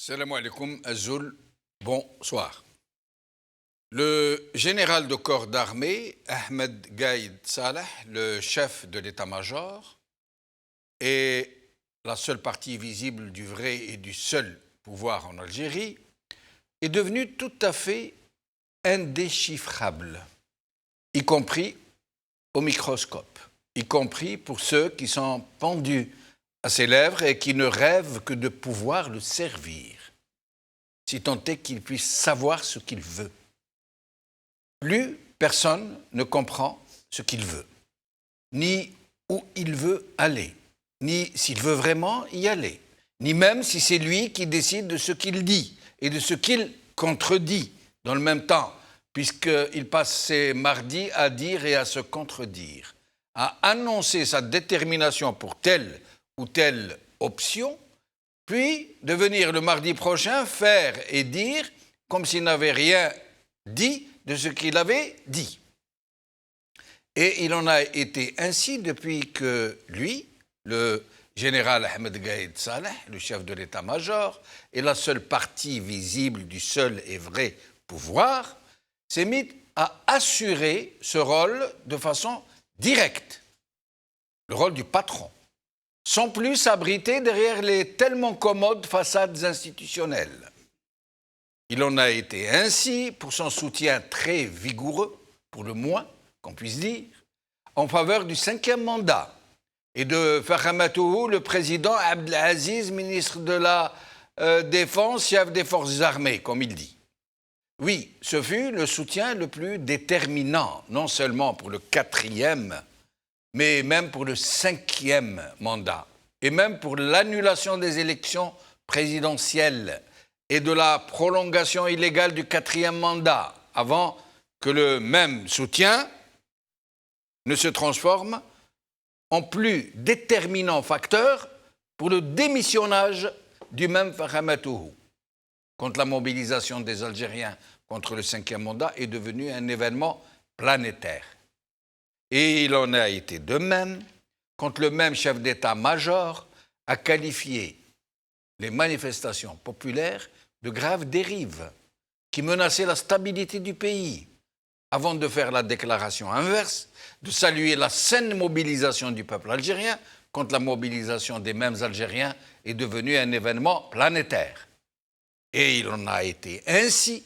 Salam alaikum, Azul, bonsoir. Le général de corps d'armée, Ahmed Gaïd Salah, le chef de l'état-major, et la seule partie visible du vrai et du seul pouvoir en Algérie, est devenu tout à fait indéchiffrable, y compris au microscope, y compris pour ceux qui sont pendus à ses lèvres et qui ne rêvent que de pouvoir le servir, si tant est qu'il puisse savoir ce qu'il veut. Plus personne ne comprend ce qu'il veut, ni où il veut aller, ni s'il veut vraiment y aller, ni même si c'est lui qui décide de ce qu'il dit et de ce qu'il contredit dans le même temps, puisqu'il passe ses mardis à dire et à se contredire, à annoncer sa détermination pour telle ou telle option, puis de venir le mardi prochain faire et dire comme s'il n'avait rien dit de ce qu'il avait dit. Et il en a été ainsi depuis que lui, le général Ahmed Gaïd Salah, le chef de l'état-major, et la seule partie visible du seul et vrai pouvoir, s'est mis à assurer ce rôle de façon directe, le rôle du patron, sans plus s'abriter derrière les tellement commodes façades institutionnelles. Il en a été ainsi pour son soutien très vigoureux, pour le moins qu'on puisse dire, en faveur du 5e mandat et de Fakhamatouhou, le président Abdelaziz, ministre de la Défense, chef des forces armées, comme il dit. Oui, ce fut le soutien le plus déterminant, non seulement pour le 4e, mais même pour le 5e mandat, et même pour l'annulation des élections présidentielles et de la prolongation illégale du 4e mandat, avant que le même soutien ne se transforme en plus déterminant facteur pour le démissionnage du même Fakhamatouhou. Contre la mobilisation des Algériens contre le 5e mandat est devenu un événement planétaire. Et il en a été de même quand le même chef d'état-major a qualifié les manifestations populaires de graves dérives qui menaçaient la stabilité du pays, avant de faire la déclaration inverse, de saluer la saine mobilisation du peuple algérien quand la mobilisation des mêmes Algériens est devenue un événement planétaire. Et il en a été ainsi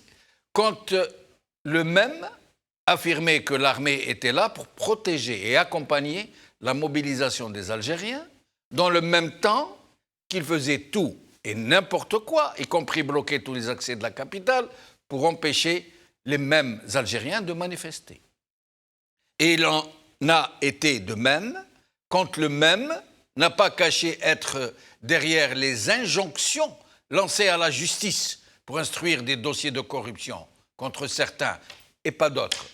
quand le même affirmait que l'armée était là pour protéger et accompagner la mobilisation des Algériens, dans le même temps qu'il faisait tout et n'importe quoi, y compris bloquer tous les accès de la capitale, pour empêcher les mêmes Algériens de manifester. Et il en a été de même quand le même n'a pas caché être derrière les injonctions lancées à la justice pour instruire des dossiers de corruption contre certains et pas d'autres,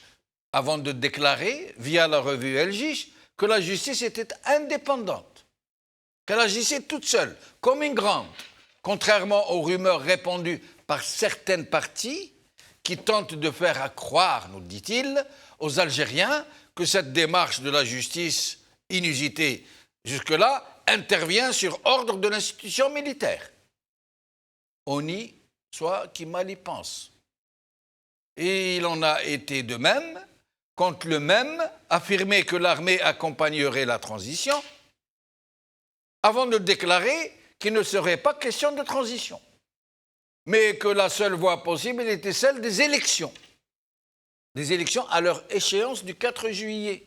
avant de déclarer, via la revue El Jish, que la justice était indépendante, qu'elle agissait toute seule, comme une grande, contrairement aux rumeurs répandues par certaines parties qui tentent de faire croire, nous dit-il, aux Algériens que cette démarche de la justice inusitée jusque-là intervient sur ordre de l'institution militaire. On y soit qui mal y pense. Et il en a été de même quand le même affirmait que l'armée accompagnerait la transition, avant de déclarer qu'il ne serait pas question de transition, mais que la seule voie possible était celle des élections à leur échéance du 4 juillet.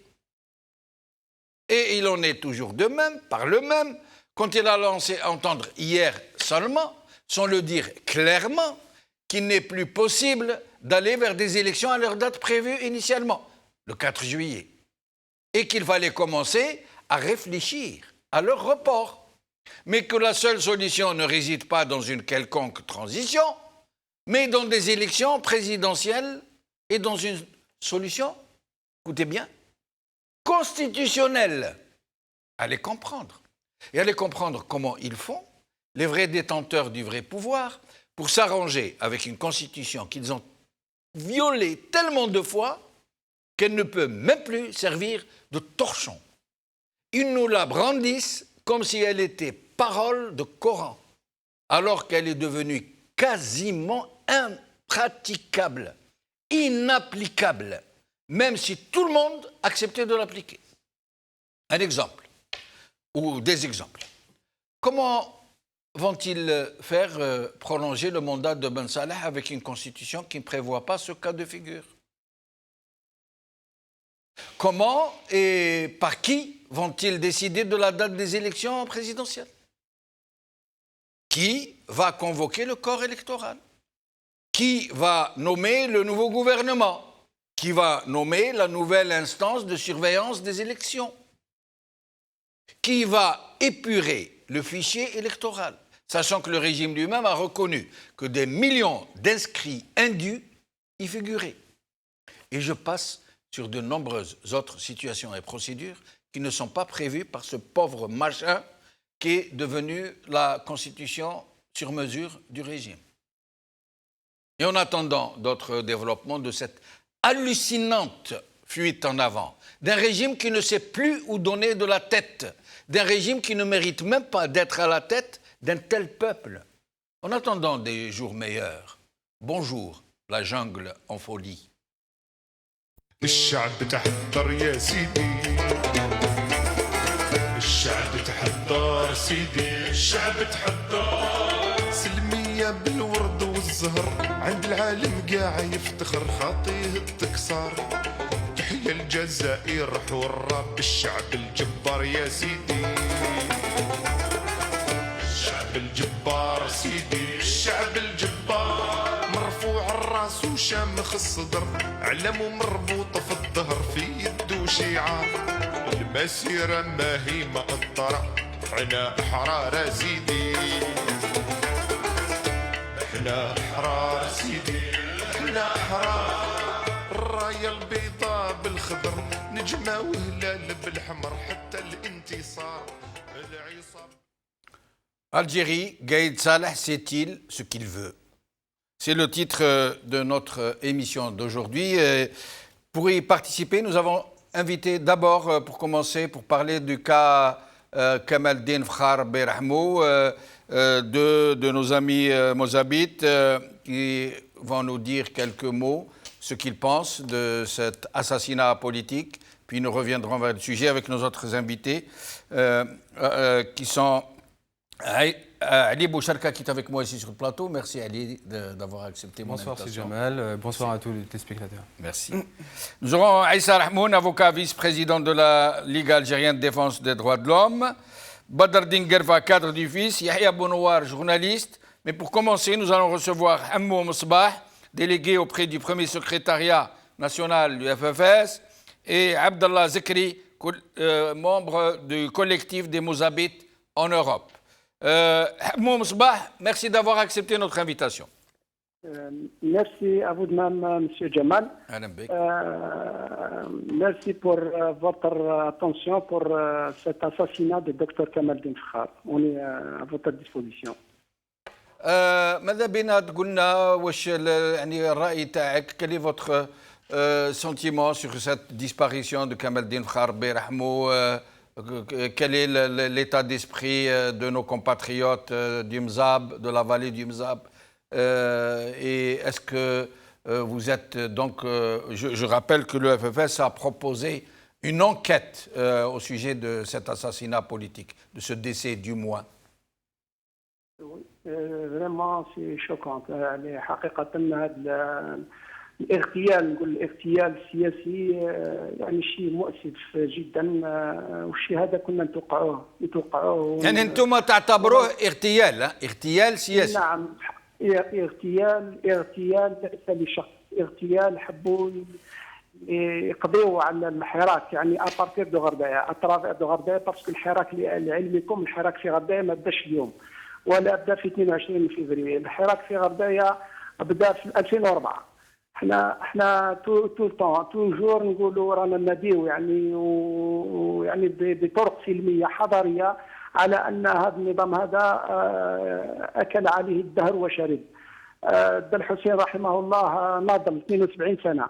Et il en est toujours de même, par le même, quand il a lancé entendre hier seulement, sans le dire clairement, qu'il n'est plus possible d'aller vers des élections à leur date prévue initialement, le 4 juillet, et qu'il fallait commencer à réfléchir à leur report, mais que la seule solution ne réside pas dans une quelconque transition, mais dans des élections présidentielles et dans une solution, écoutez bien, constitutionnelle. Allez comprendre. Et allez comprendre comment ils font, les vrais détenteurs du vrai pouvoir, pour s'arranger avec une constitution qu'ils ont violée tellement de fois qu'elle ne peut même plus servir de torchon. Ils nous la brandissent comme si elle était parole de Coran. alors qu'elle est devenue quasiment impraticable, inapplicable, même si tout le monde acceptait de l'appliquer. Un exemple, ou des exemples. Comment vont-ils faire prolonger le mandat de Ben Saleh avec une constitution qui ne prévoit pas ce cas de figure? Comment et par qui vont-ils décider de la date des élections présidentielles? Qui va convoquer le corps électoral? Qui va nommer le nouveau gouvernement? Qui va nommer la nouvelle instance de surveillance des élections? Qui va épurer le fichier électoral, sachant que le régime lui-même a reconnu que des millions d'inscrits indus y figuraient. Et je passe sur de nombreuses autres situations et procédures qui ne sont pas prévues par ce pauvre machin qui est devenu la constitution sur mesure du régime. Et en attendant d'autres développements de cette hallucinante fuite en avant, d'un régime qui ne sait plus où donner de la tête, d'un régime qui ne mérite même pas d'être à la tête d'un tel peuple. En attendant des jours meilleurs, bonjour la jungle en folie. الشعب تحضر يا سيدي، الشعب تحضر سيدي، الشعب تحضر سلمية بالورد والزهر، عند العالم قاع يفتخر خاطيه التكسار. تحية الجزائر حرة بالشعب الجبار يا سيدي، الشعب الجبار سيدي، الشعب الجبار مرفوع الراس وشامخ الصدر، علم مربوطة في الظهر في يده شعار، المسيرة ما هي مقطرة، احنا احرار سيدي، احنا احرار سيدي، احنا احرار. الراية البيضاء بالخضر، نجمة وهلال بالحمر، حتى الانتصار العصاب. Algérie, Gaïd Saleh sait-il ce qu'il veut? C'est le titre de notre émission d'aujourd'hui. Pour y participer, nous avons invité d'abord, pour commencer, pour parler du cas Kamaldine Fkhar Berahmou, de nos amis mozabites qui vont nous dire quelques mots, ce qu'ils pensent de cet assassinat politique. Puis nous reviendrons vers le sujet avec nos autres invités qui sont Ali Boucharka qui est avec moi ici sur le plateau. Merci Ali d'avoir accepté mon invitation. Bonsoir Sidi Jamal, bonsoir à tous les téléspectateurs. Merci. Nous aurons Aïssa Rahmoun, avocat vice-président de la Ligue algérienne de défense des droits de l'homme, Badr Dingerva, cadre du FIS, Yahya Bounouar, journaliste. Mais pour commencer, nous allons recevoir Hammou Msbah, délégué auprès du premier secrétariat national du FFS, et Abdallah Zekri, membre du collectif des Mozabites en Europe. Hammou Msbah, merci d'avoir accepté notre invitation. Merci à vous de même, M. Jamal. Merci pour votre attention pour cet assassinat de Dr Kamaldine Fkhar. On est à votre disposition. ماذا بينا تقولنا واش يعني الرأي تاعك quel est votre sentiment sur cette disparition de Kamaldine Fkhar Berahmou? Quel est l'état d'esprit de nos compatriotes du Mzab, de la vallée du Mzab? Et est-ce que vous êtes donc... je rappelle que le FFS a proposé une enquête au sujet de cet assassinat politique, de ce décès du moins. Oui, vraiment c'est choquant. حقيقة هذا الاغتيال، نقول الاغتيال السياسي يعني شيء مؤسف جدا، والشيء هذا كنا نتوقعوه يعني انتم تعتبروه اغتيال سياسي؟ نعم، اغتيال ليس لشخص، اغتيال حبوا يقضيوا على الحراك يعني ابارتير دو غردايا، اترافير دو غردايا، باسكو الحراك لعلمكم الحراك في غردايا ما بداش اليوم ولا بدا في 22 فبراير، الحراك في غردايا بدا في 2004. احنا طول توجور نقولوا رانا ناديو يعني ويعني بطرق سلميه حضاريه على ان هذا النظام هذا اكل عليه الدهر وشرب. بن حسين رحمه الله ناضل 72 سنه،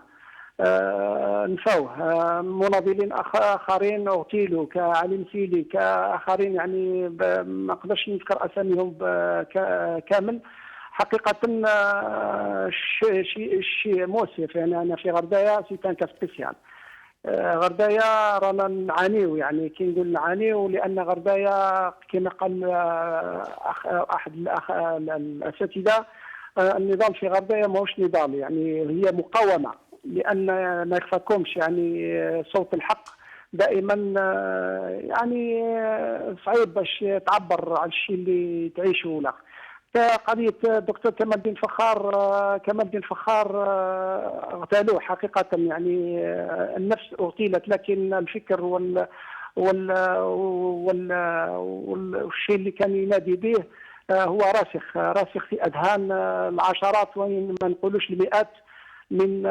نفوه. مناضلين اخرين اغتيلوا كعلي مسيلي كاخرين، يعني ما نقدرش نذكر اساميهم كامل. حقيقة شيء مؤسف. يعني أنا في غردايا سي ان كا سبيسيال. غردايا رانا نعانيو، يعني كي نقول نعانيو لأن غردايا كما قال أحد الأساتذة، النضال في غردايا ماهوش نضال، يعني هي مقاومة. لأن ما يخفاكمش يعني صوت الحق دائما يعني صعيب باش تعبر على الشيء اللي تعيشه ولا. كقضية الدكتور كمال الدين فخار اغتالوه حقيقة، يعني النفس اغتيلت، لكن الفكر والشيء اللي كان ينادي به هو راسخ في أذهان العشرات وإن ما نقولوش المئات من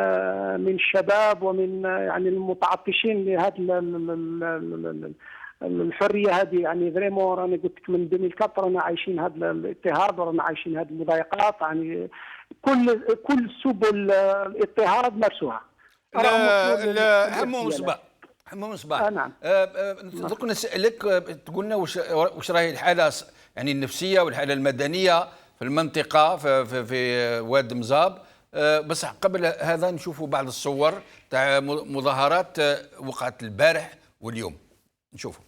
الشباب ومن يعني المتعطشين لهذا الحريه هذه. يعني فريمون راني قلت لك من 2004 رانا عايشين هذا الاضطهاد ورانا عايشين هذه المضايقات، يعني كل سبل الاضطهاد مارسوها. حمو مصباح نعم. درك نسألك، تقولنا واش راهي الحالة يعني النفسية والحالة المدنية في المنطقة في واد مزاب. بس قبل هذا نشوفوا بعض الصور تاع مظاهرات وقعت البارح واليوم، نشوفوا.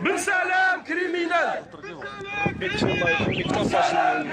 بن سلام كريمينال. بن سلام بن سلام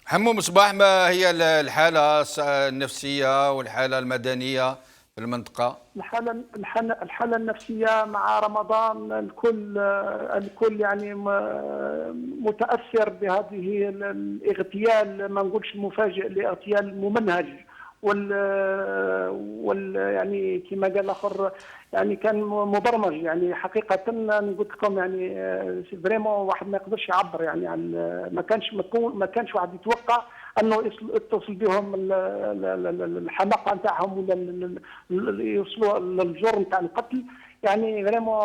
حمو مصباح، ما هي الحالة النفسية والحالة المدنية في المنطقة؟ الحالة النفسية مع رمضان الكل يعني متأثر بهذه الاغتيال، ما نقولش المفاجئ، الاغتيال ممنهج يعني كما قال الاخر يعني كان مبرمج. يعني حقيقه نقول لكم يعني فريمون واحد ما يقدرش يعبر يعني عن ما كانش واحد يتوقع انه يتصل بهم الحماقه نتاعهم ولا يوصلوا للجرم نتاع القتل. يعني فريمون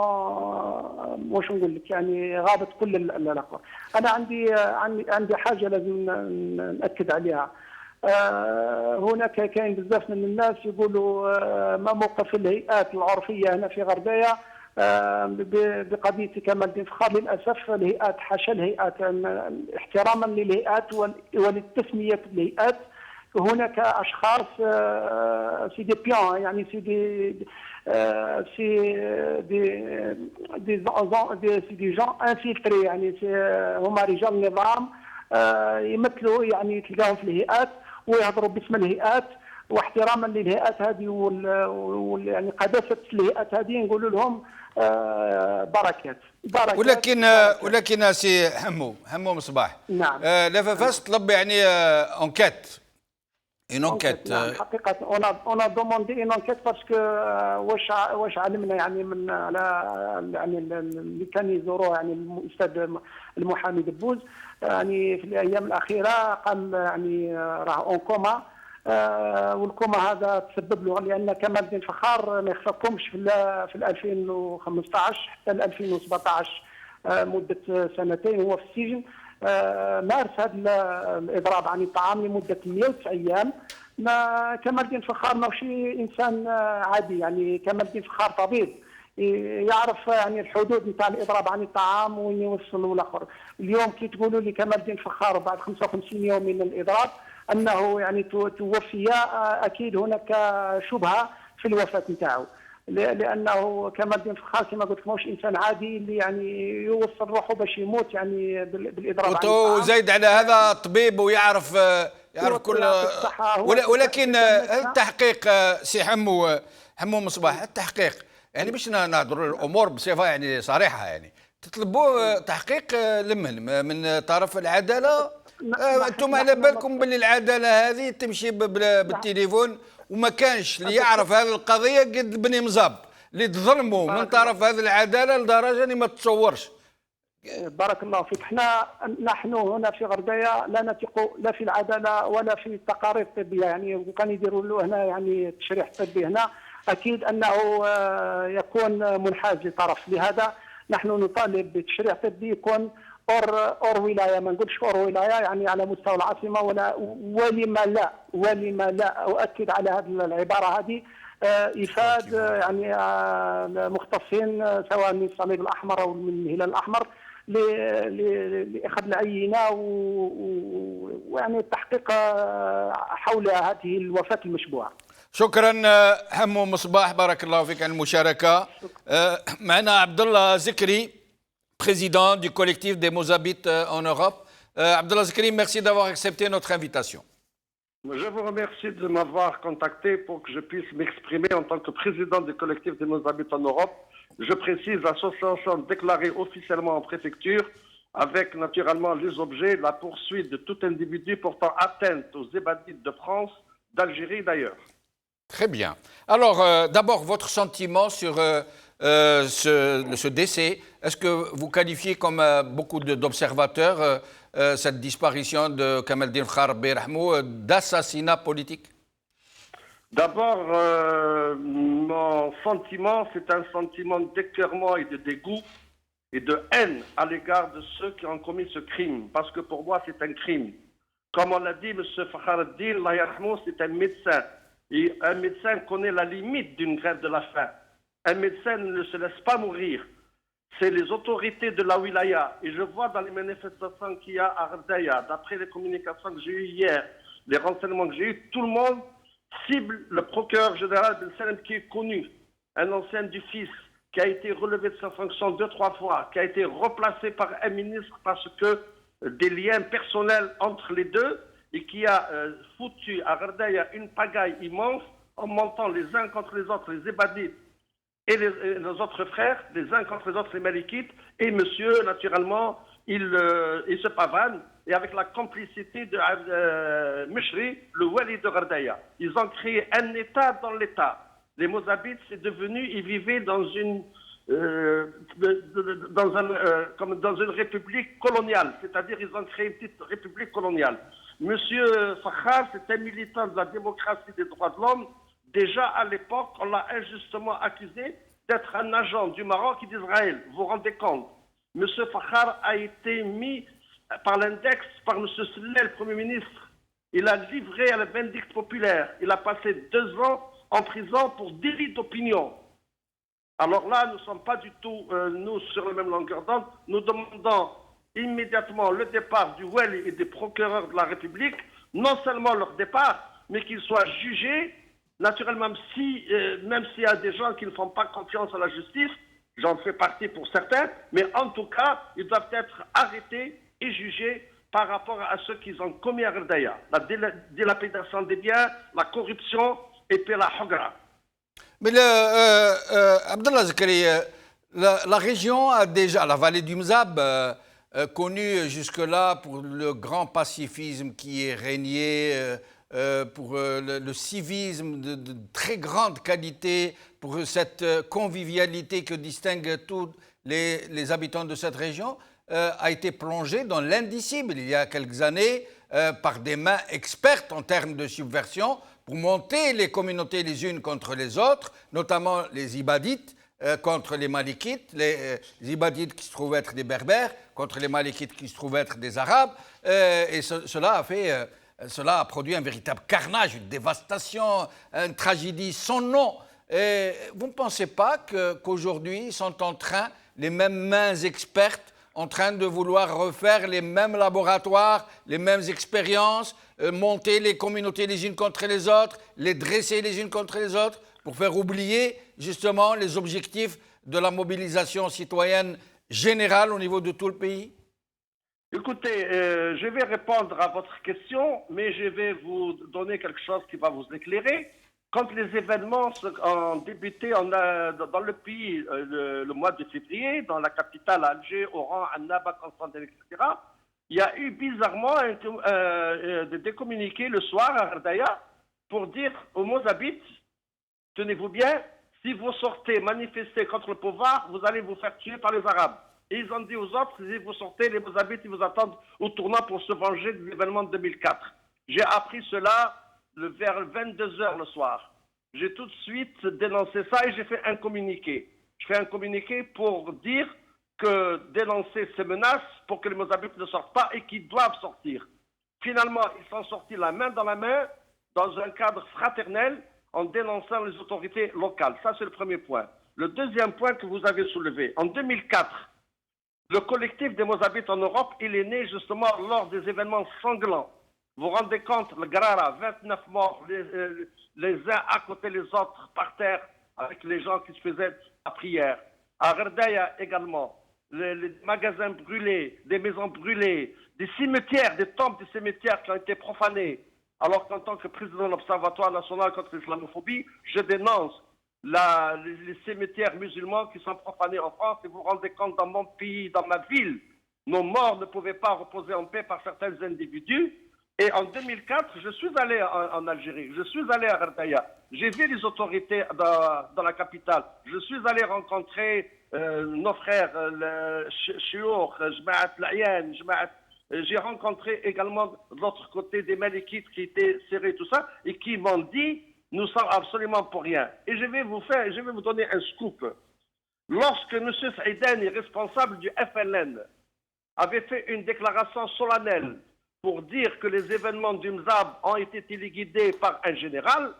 واش نقول لك، يعني غابت كل الاخر. انا عندي حاجه لازم ناكد عليها. هناك كاين بزاف من الناس يقولوا ما موقف الهيئات العرفيه هنا في غردايه بقضيه كمال الدين فخار. للاسف الهيئات، حاشا الهيئات، احتراما للهيئات وللتسميه الهيئات، هناك اشخاص سي دي بيان، يعني دي جون انفلتري، يعني هما رجال النظام يمثلوا، يعني تلقاهم في الهيئات ويهضروا باسم الهيئات واحتراما للهيئات هذه يعني قداسه الهيئات هذه نقولوا لهم بركات. ولكن سي حمو مصباح، نعم، لافاس طلب يعني انكيت نعم. حقيقه انا دوموندي اون انكيت باسكو واش علمنا يعني من على يعني اللي كان يزوروه يعني الاستاذ المحامي دبوز، يعني في الايام الاخيره قال يعني راه اون كوما، والكوما هذا تسبب له لان كمال الدين فخار ما يخفاكمش في 2015 حتى 2017 مده سنتين هو في السجن. مارس هذا الاضراب عن الطعام لمده 109 ايام. ما كمال الدين فخار ماشي انسان عادي، يعني كمال الدين فخار طبيب يعرف يعني الحدود نتاع الاضراب عن الطعام وين يوصل والاخر. اليوم كي تقولوا لي كمال الدين فخار بعد 55 يوم من الاضراب انه يعني توفي، اكيد هناك شبهه في الوفاه نتاعو، لانه كمال الدين فخار كما قلت لك ماهوش انسان عادي اللي يعني يوصل روحه باش يموت يعني بالاضراب عن الطعام. وزايد على هذا طبيب ويعرف كل. ولكن التحقيق سي حمو مصباح، التحقيق يعني باش نهضروا الامور بصفه يعني صريحه، يعني تطلبوا تحقيق من طرف العداله. انتم على بالكم باللي العداله هذه تمشي بالتليفون، وما كانش اللي يعرف هذه القضيه قد بني مزاب اللي تظلموا من طرف هذه العداله لدرجه اللي ما تتصورش. بارك الله فيك. نحن هنا في غردايه لا نثق لا في العداله ولا في التقارير الطبيه، يعني وكان يديروا له هنا يعني تشريح طبي هنا اكيد انه يكون منحاز لطرف. لهذا نحن نطالب بتشريع طبي يكون اور ولايه، ما نقولش اور ولايه يعني على مستوى العاصمه، ولا ولما لا اؤكد على هذه العباره هذه. افاد يعني المختصين سواء من الصليب الاحمر او من الهلال الاحمر لاخذ العينه ويعني التحقيق حول هذه الوفاه المشبوهه. شكرا همو مصباح، بارك الله فيك على المشاركه. معنا عبد الله زكري، président du collectif des Mozabites en Europe. Abdallah Zikri, merci d'avoir accepté notre invitation. Je vous remercie de m'avoir contacté pour que je puisse m'exprimer en tant que président du collectif des Mozabites en Europe. Je précise, l'association déclarée officiellement en préfecture avec naturellement les objets, la poursuite de tout individu portant atteinte aux Zébadites de France, d'Algérie d'ailleurs. Très bien. Alors, d'abord, votre sentiment sur ce décès. Est-ce que vous qualifiez comme beaucoup d'observateurs cette disparition de Kamal Din Kharbi Rahmou d'assassinat politique? D'abord, mon sentiment, c'est un sentiment d'écœurement et de dégoût et de haine à l'égard de ceux qui ont commis ce crime, parce que pour moi, c'est un crime. Comme on l'a dit, M. Fakhreddin, Allah yarhamou, c'est un médecin. Et un médecin connaît la limite d'une grève de la faim. Un médecin ne se laisse pas mourir. C'est les autorités de la wilaya. Et je vois dans les manifestations qu'il y a à Ardaya, d'après les communications que j'ai eues hier, les renseignements que j'ai eus, tout le monde cible le procureur général Ben Salem qui est connu, un ancien du fils, qui a été relevé de sa fonction 2-3 fois, qui a été replacé par un ministre parce que des liens personnels entre les deux, et qui a foutu à Ardaya une pagaille immense en montant les uns contre les autres, les Zébadites et les autres frères, les uns contre les autres, les Malikites, et monsieur, naturellement, il se pavane, et avec la complicité de Mishri, le wali de Ghardaya. Ils ont créé un État dans l'État. Les Mozabites, c'est devenu, ils vivaient dans une république coloniale, c'est-à-dire ils ont créé une petite république coloniale. Monsieur Fakhar, c'est un militant de la démocratie des droits de l'homme. Déjà à l'époque, on l'a injustement accusé d'être un agent du Maroc et d'Israël. Vous vous rendez compte? Monsieur Fakhar a été mis par l'index, par M. Slel, le Premier ministre. Il a livré à la vindicte populaire. Il a passé 2 ans en prison pour délit d'opinion. Alors là, nous ne sommes pas du tout, nous, sur la même longueur d'onde. Nous demandons immédiatement le départ du Wali et des procureurs de la République. Non seulement leur départ, mais qu'ils soient jugés. Naturellement, même s'il y a des gens qui ne font pas confiance à la justice, j'en fais partie pour certains, mais en tout cas, ils doivent être arrêtés et jugés par rapport à ce qu'ils ont commis à Ghardaya. La dilapidation des biens, la corruption et puis la hogra. Mais Abdallah Zikri, la région a déjà, la vallée du Mzab, connu jusque-là pour le grand pacifisme qui est régné, pour le civisme de très grande qualité, pour cette convivialité que distingue tous les habitants de cette région, a été plongée dans l'indicible il y a quelques années par des mains expertes en termes de subversion pour monter les communautés les unes contre les autres, notamment les Ibadites contre les Malikites, les Ibadites qui se trouvent être des Berbères contre les Malikites qui se trouvent être des Arabes, et cela a produit un véritable carnage, une dévastation, une tragédie sans nom. Et vous ne pensez pas qu'aujourd'hui sont en train, les mêmes mains expertes, en train de vouloir refaire les mêmes laboratoires, les mêmes expériences, monter les communautés les unes contre les autres, les dresser les unes contre les autres, pour faire oublier justement les objectifs de la mobilisation citoyenne générale au niveau de tout le pays? Écoutez, je vais répondre à votre question, mais je vais vous donner quelque chose qui va vous éclairer. Quand les événements ont débuté dans le pays le mois de février, dans la capitale Alger, Oran, Annaba, Constantinople, etc., il y a eu bizarrement des communiqués le soir à Ardaya pour dire aux Mozabites, tenez-vous bien, si vous sortez manifester contre le pouvoir, vous allez vous faire tuer par les Arabes. Et ils ont dit aux autres, si vous sortez, les Mozabites, ils vous attendent au tournant pour se venger de l'événement de 2004. J'ai appris cela vers 22h le soir. J'ai tout de suite dénoncé ça et j'ai fait un communiqué. Je fais un communiqué pour dire que dénoncer ces menaces pour que les Mozabites ne sortent pas et qu'ils doivent sortir. Finalement, ils sont sortis la main dans la main, dans un cadre fraternel, en dénonçant les autorités locales. Ça, c'est le premier point. Le deuxième point que vous avez soulevé, en 2004, le collectif des Mozabites en Europe, il est né justement lors des événements sanglants. Vous vous rendez compte, le Grara, 29 morts, les uns à côté des autres, par terre, avec les gens qui se faisaient la prière. À Gherdaya également, les magasins brûlés, des maisons brûlées, des cimetières, des tombes des cimetières qui ont été profanés. Alors qu'en tant que président de l'Observatoire national contre l'islamophobie, je dénonce les cimetières musulmans qui sont profanés en France. Et vous vous rendez compte, dans mon pays, dans ma ville, nos morts ne pouvaient pas reposer en paix par certains individus. Et en 2004, je suis allé en Algérie, je suis allé à Gherdaya. J'ai vu les autorités dans la capitale. Je suis allé rencontrer nos frères, Chiour, Jma'at L'Ayan, j'ai rencontré également de l'autre côté des Malikites qui étaient serrés, tout ça, et qui m'ont dit, nous sommes absolument pour rien. Et je vais vous donner un scoop. Lorsque M. Saïdani, responsable du FLN, avait fait une déclaration solennelle pour dire que les événements du Mzab ont été téléguidés par un général,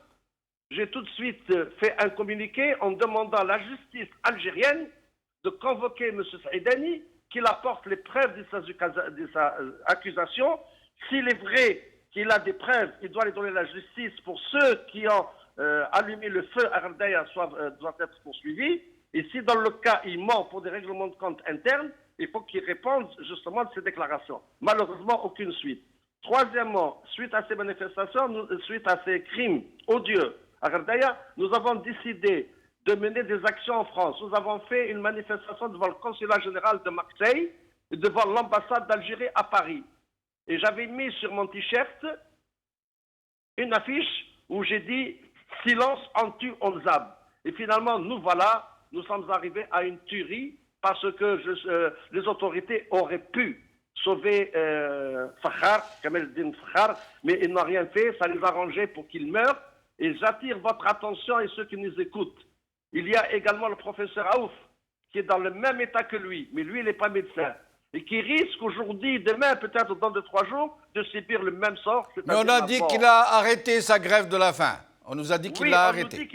j'ai tout de suite fait un communiqué en demandant à la justice algérienne de convoquer M. Saïdani, qu'il apporte les preuves de sa accusation. S'il est vrai qu'il a des preuves, il doit les donner à la justice pour ceux qui ont allumé le feu à Gherdaya doivent être poursuivis. Et si dans le cas il ment pour des règlements de compte internes, il faut qu'il réponde justement de ces déclarations. Malheureusement, aucune suite. Troisièmement, suite à ces manifestations, suite à ces crimes odieux à Gherdaya, nous avons décidé de mener des actions en France. Nous avons fait une manifestation devant le consulat général de Marseille et devant l'ambassade d'Algérie à Paris. Et j'avais mis sur mon t-shirt une affiche où j'ai dit « Silence, on tue, on zabe ». Et finalement, nous sommes arrivés à une tuerie parce que les autorités auraient pu sauver Fakhar, Kamel El-Din Fakhar, mais ils n'ont rien fait, ça les arrangeait pour qu'il meure. Et j'attire votre attention et ceux qui nous écoutent. Il y a également le professeur Aouf, qui est dans le même état que lui, mais lui, il n'est pas médecin, et qui risque aujourd'hui, demain, peut-être dans 2-3 jours, de subir le même sort. Mais on a dit qu'il a arrêté sa grève de la faim. On nous a dit qu'il l'a arrêté.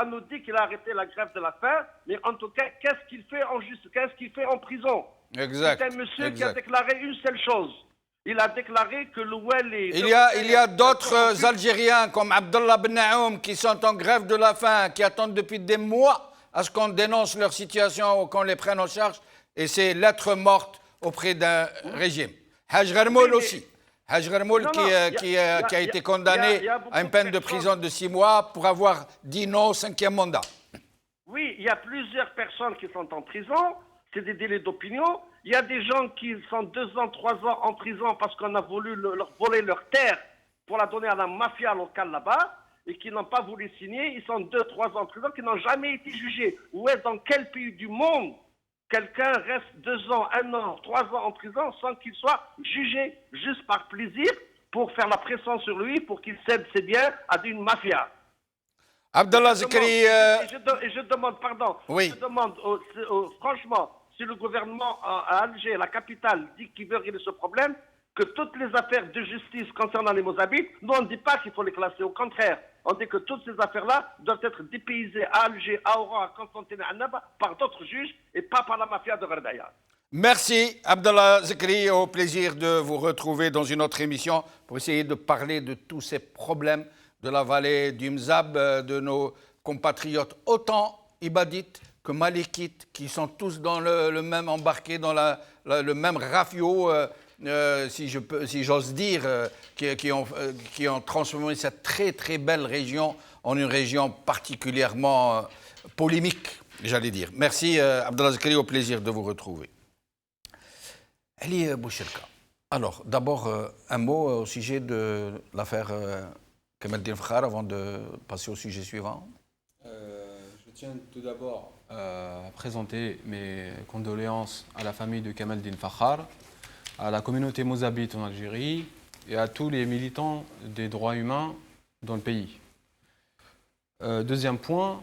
On nous dit qu'il a arrêté la grève de la faim, mais en tout cas, qu'est-ce qu'il fait qu'est-ce qu'il fait en prison? Exact. C'est un monsieur qui a déclaré une seule chose. Il a déclaré que l'Ouali... Il y a d'autres Algériens comme Abdallah Ben Naoum qui sont en grève de la faim, qui attendent depuis des mois à ce qu'on dénonce leur situation ou qu'on les prenne en charge. Et c'est lettre morte auprès d'un régime. Haj Ghermoul aussi. Haj Ghermoul qui a été condamné à une peine de prison de 6 mois pour avoir dit non au 5e mandat. Oui, il y a plusieurs personnes qui sont en prison. C'est des délais d'opinion. Il y a des gens qui sont 2 ans, 3 ans en prison parce qu'on a voulu leur voler leur terre pour la donner à la mafia locale là-bas et qui n'ont pas voulu signer. Ils sont 2-3 ans en prison, qui n'ont jamais été jugés. Où est, dans quel pays du monde, quelqu'un reste 2 ans, 1 an, 3 ans en prison sans qu'il soit jugé juste par plaisir pour faire la pression sur lui pour qu'il cède ses biens à une mafia? Abdallah Zekri... Je demande, pardon, oui. Je demande franchement, si le gouvernement à Alger, la capitale, dit qu'il veut régler ce problème, que toutes les affaires de justice concernant les Mozabites, nous on ne dit pas qu'il faut les classer, au contraire, on dit que toutes ces affaires-là doivent être dépaysées à Alger, à Oran, à Constantinople, à Annaba, par d'autres juges et pas par la mafia de Gherdaya. Merci Abdallah Zekri, au plaisir de vous retrouver dans une autre émission pour essayer de parler de tous ces problèmes de la vallée du Mzab, de nos compatriotes, autant ibadites que malikites, qui sont tous dans le même embarqué, dans le même rafio, si j'ose dire, qui ont transformé cette très très belle région en une région particulièrement polémique, j'allais dire. Merci Abdallah Zakari, au plaisir de vous retrouver. Ali Bouchelka. Alors, d'abord, un mot au sujet de l'affaire Kemal El Fakhar avant de passer au sujet suivant. Je tiens tout d'abord à présenter mes condoléances à la famille de Kemal El Fakhar, à la communauté mozabite en Algérie et à tous les militants des droits humains dans le pays. Deuxième point,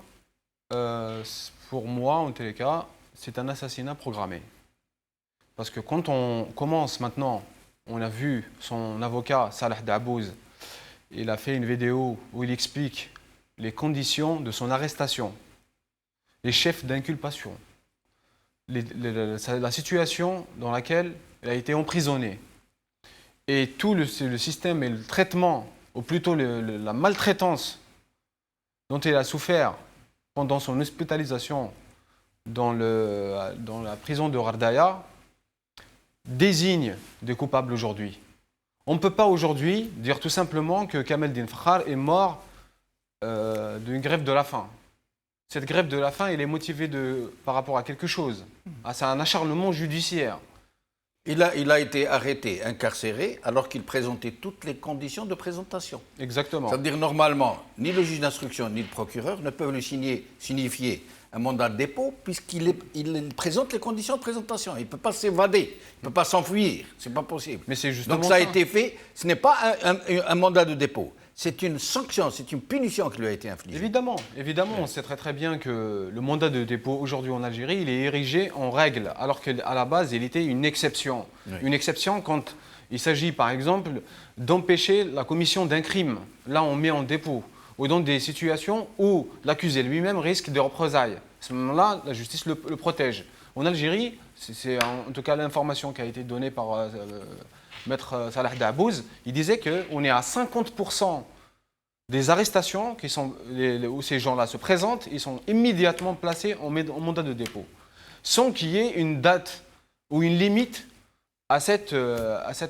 pour moi, en tous les cas, c'est un assassinat programmé. Parce que quand on commence maintenant, on a vu son avocat Salah Dabouz, il a fait une vidéo où il explique les conditions de son arrestation, les chefs d'inculpation, la situation dans laquelle il a été emprisonné, et tout le système et le traitement, ou plutôt la maltraitance dont il a souffert pendant son hospitalisation dans la prison de Ghardaya, désigne des coupables aujourd'hui. On ne peut pas aujourd'hui dire tout simplement que Kemal El Fakhar est mort d'une grève de la faim. Cette grève de la faim, elle est motivée par rapport à quelque chose. C'est un acharnement judiciaire. Il a été arrêté, incarcéré, alors qu'il présentait toutes les conditions de présentation. Exactement. Ça veut dire normalement, ni le juge d'instruction ni le procureur ne peuvent lui signifier un mandat de dépôt puisqu'il présente les conditions de présentation. Il ne peut pas s'évader, il ne peut pas s'enfuir, ce n'est pas possible. Mais c'est justement donc ça a été fait, ce n'est pas un mandat de dépôt, c'est une sanction, c'est une punition qui lui a été infligée. Évidemment, on sait très bien que le mandat de dépôt aujourd'hui en Algérie, il est érigé en règle, alors qu'à la base, il était une exception. Oui. Une exception quand il s'agit par exemple d'empêcher la commission d'un crime. Là, on met en dépôt. Ou dans des situations où l'accusé lui-même risque de représailles. À ce moment-là, la justice le protège. En Algérie, c'est en tout cas l'information qui a été donnée par maître Salah Dabouz, il disait qu'on est à 50% des arrestations où ces gens-là se présentent, ils sont immédiatement placés en mandat de dépôt, sans qu'il y ait une date ou une limite à cette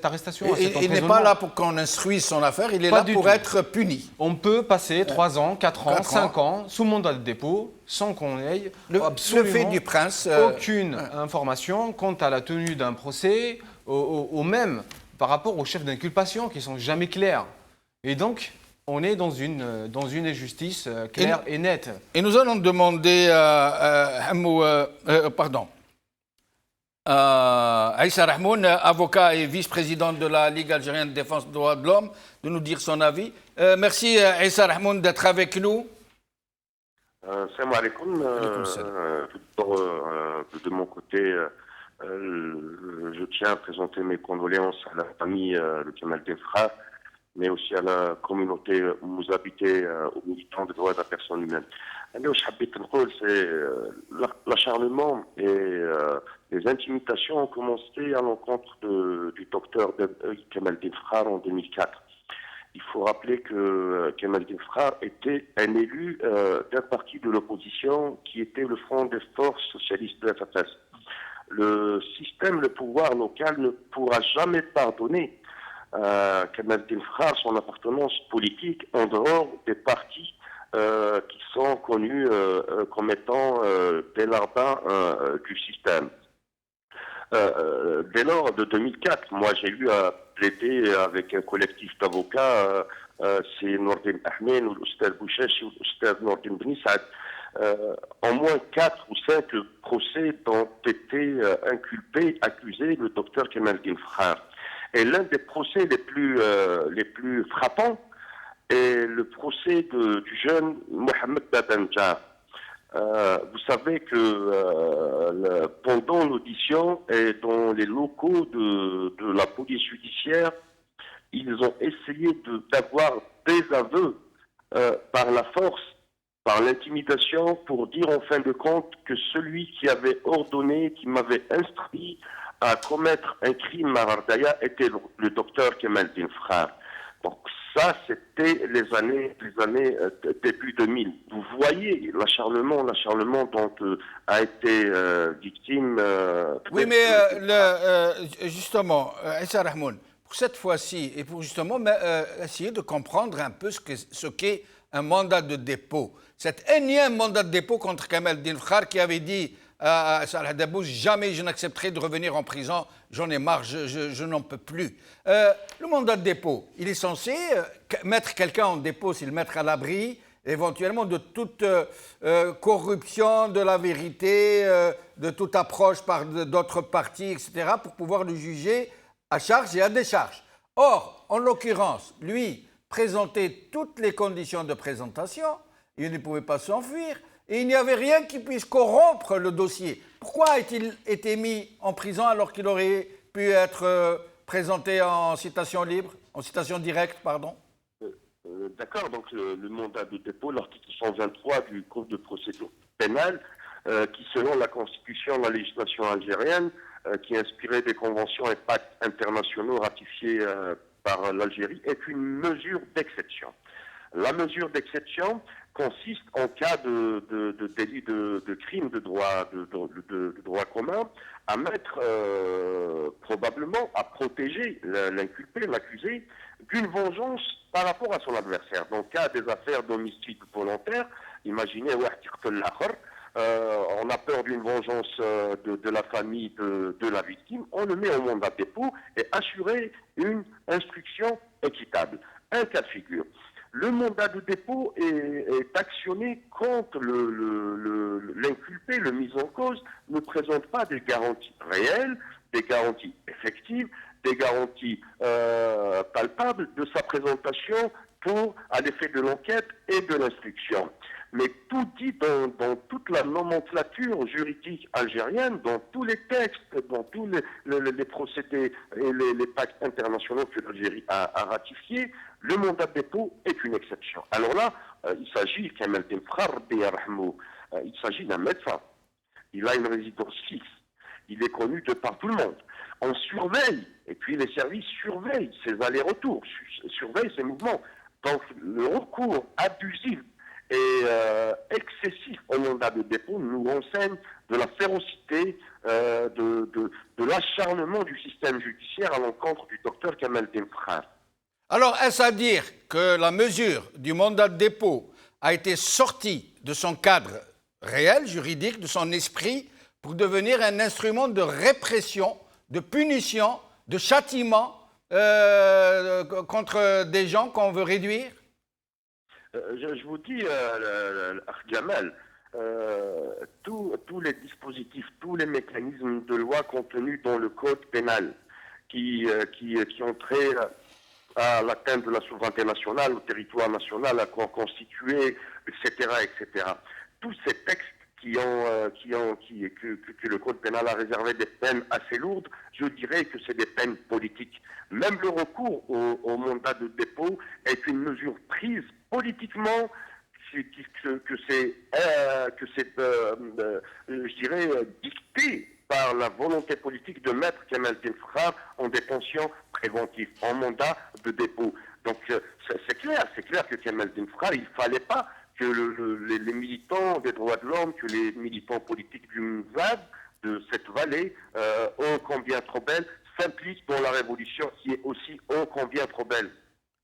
arrestation. Il n'est pas là pour qu'on instruise son affaire, il est là pour être puni. On peut passer 3 ans, 4 ans, 5 ans sous mandat de dépôt sans qu'on ait le fait du prince, aucune information quant à la tenue d'un procès ou même par rapport aux chefs d'inculpation qui ne sont jamais clairs. Et donc, on est dans une injustice claire et nette. Et nous allons demander Aïssa Rahmoun, avocat et vice-président de la Ligue algérienne de défense des droits de l'homme, de nous dire son avis. Merci Aïssa Rahmoun d'être avec nous. Salam alaikum. De mon côté, je tiens à présenter mes condoléances à la famille de Kemal El Fakhar, mais aussi à la communauté mozabitée, aux militants des droits de la personne humaine. C'est l'acharnement et les intimidations ont commencé à l'encontre du docteur Kemal El Fakhar en 2004. Il faut rappeler que Kemal El Fakhar était un élu d'un parti de l'opposition qui était le Front des forces socialistes de FFS. Le système, le pouvoir local ne pourra jamais pardonner Kemal El Fakhar son appartenance politique en dehors des partis qui sont connus comme étant des larbins du système. Dès lors de 2004, moi j'ai eu à plaider avec un collectif d'avocats, c'est Nordin Ahmed, l'Oustad Bouchesh, l'Oustad Nordin Benissad, en moins 4 ou 5 procès dont était accusé le docteur Kemal El Fakhar. Et l'un des procès les plus frappants est le procès du jeune Mohamed Babenjar. Vous savez que pendant l'audition et dans les locaux de la police judiciaire, ils ont essayé d'avoir des aveux par la force, par l'intimidation, pour dire en fin de compte que celui qui avait ordonné, qui m'avait instruit à commettre un crime à Ghardaya était le docteur Kemal El Fakhar. Donc ça, c'était les années début 2000. Vous voyez l'acharnement dont a été victime. Oui, mais justement, Aïssa Rahmoun, pour cette fois-ci, et pour justement essayer de comprendre un peu ce qu'est un mandat de dépôt. Cet énième mandat de dépôt contre Kamel El-Din Fakhar qui avait dit à Salah Dabbous, jamais je n'accepterai de revenir en prison, j'en ai marre, je n'en peux plus. Le mandat de dépôt, il est censé mettre quelqu'un en dépôt, c'est le mettre à l'abri, éventuellement de toute corruption de la vérité, de toute approche par d'autres partis, etc., pour pouvoir le juger à charge et à décharge. Or, en l'occurrence, lui présentait toutes les conditions de présentation, il ne pouvait pas s'enfuir, et il n'y avait rien qui puisse corrompre le dossier. Pourquoi a-t-il été mis en prison alors qu'il aurait pu être présenté en citation libre, en citation directe, pardon? D'accord, donc le mandat de dépôt, l'article 123 du Code de procédure pénale, qui selon la Constitution, la législation algérienne, qui est inspirée des conventions et pactes internationaux ratifiés par l'Algérie, est une mesure d'exception. La mesure d'exception consiste en cas de délit de crime de droit commun à mettre probablement à protéger l'inculpé, l'accusé, d'une vengeance par rapport à son adversaire. Dans le cas des affaires d'homicide volontaire, imaginez on a peur d'une vengeance de la famille de la victime, on le met au mandat de dépôt et assurer une instruction équitable. Un cas de figure. Le mandat de dépôt est actionné quand l'inculpé, le mis en cause, ne présente pas des garanties réelles, des garanties effectives, des garanties palpables de sa présentation à l'effet de l'enquête et de l'instruction. Mais tout dit dans toute la nomenclature juridique algérienne, dans tous les textes, dans tous les procédés et les pactes internationaux que l'Algérie a ratifiés, le mandat de dépôt est une exception. Alors là, il s'agit, Kamel El-Din Fakhar, il s'agit d'un médecin. Il a une résidence fixe. Il est connu de par tout le monde. On surveille, et puis les services surveillent ses allers-retours, surveillent ses mouvements. Donc le recours abusif et excessif au mandat de dépôt nous renseigne de la férocité, de l'acharnement du système judiciaire à l'encontre du docteur Kamel El-Din Fakhar. Alors, est-ce à dire que la mesure du mandat de dépôt a été sortie de son cadre réel, juridique, de son esprit, pour devenir un instrument de répression, de punition, de châtiment contre des gens qu'on veut réduire? Je vous dis, Jamal, tous les dispositifs, tous les mécanismes de loi contenus dans le code pénal qui ont trait à l'atteinte de la souveraineté nationale, au territoire national, à constituer, etc., etc. Tous ces textes que le code pénal a réservé des peines assez lourdes, je dirais que c'est des peines politiques. Même le recours au mandat de dépôt est une mesure prise politiquement, que c'est je dirais, dicté par la volonté politique de mettre Kamel El-Din Fakhar en détention préventive, en mandat de dépôt. Donc c'est clair que Kamel El-Din Fakhar, il ne fallait pas que les militants des droits de l'homme, que les militants politiques du MVAD, de cette vallée, ô combien trop belle, s'impliquent dans la révolution qui est aussi ô combien trop belle.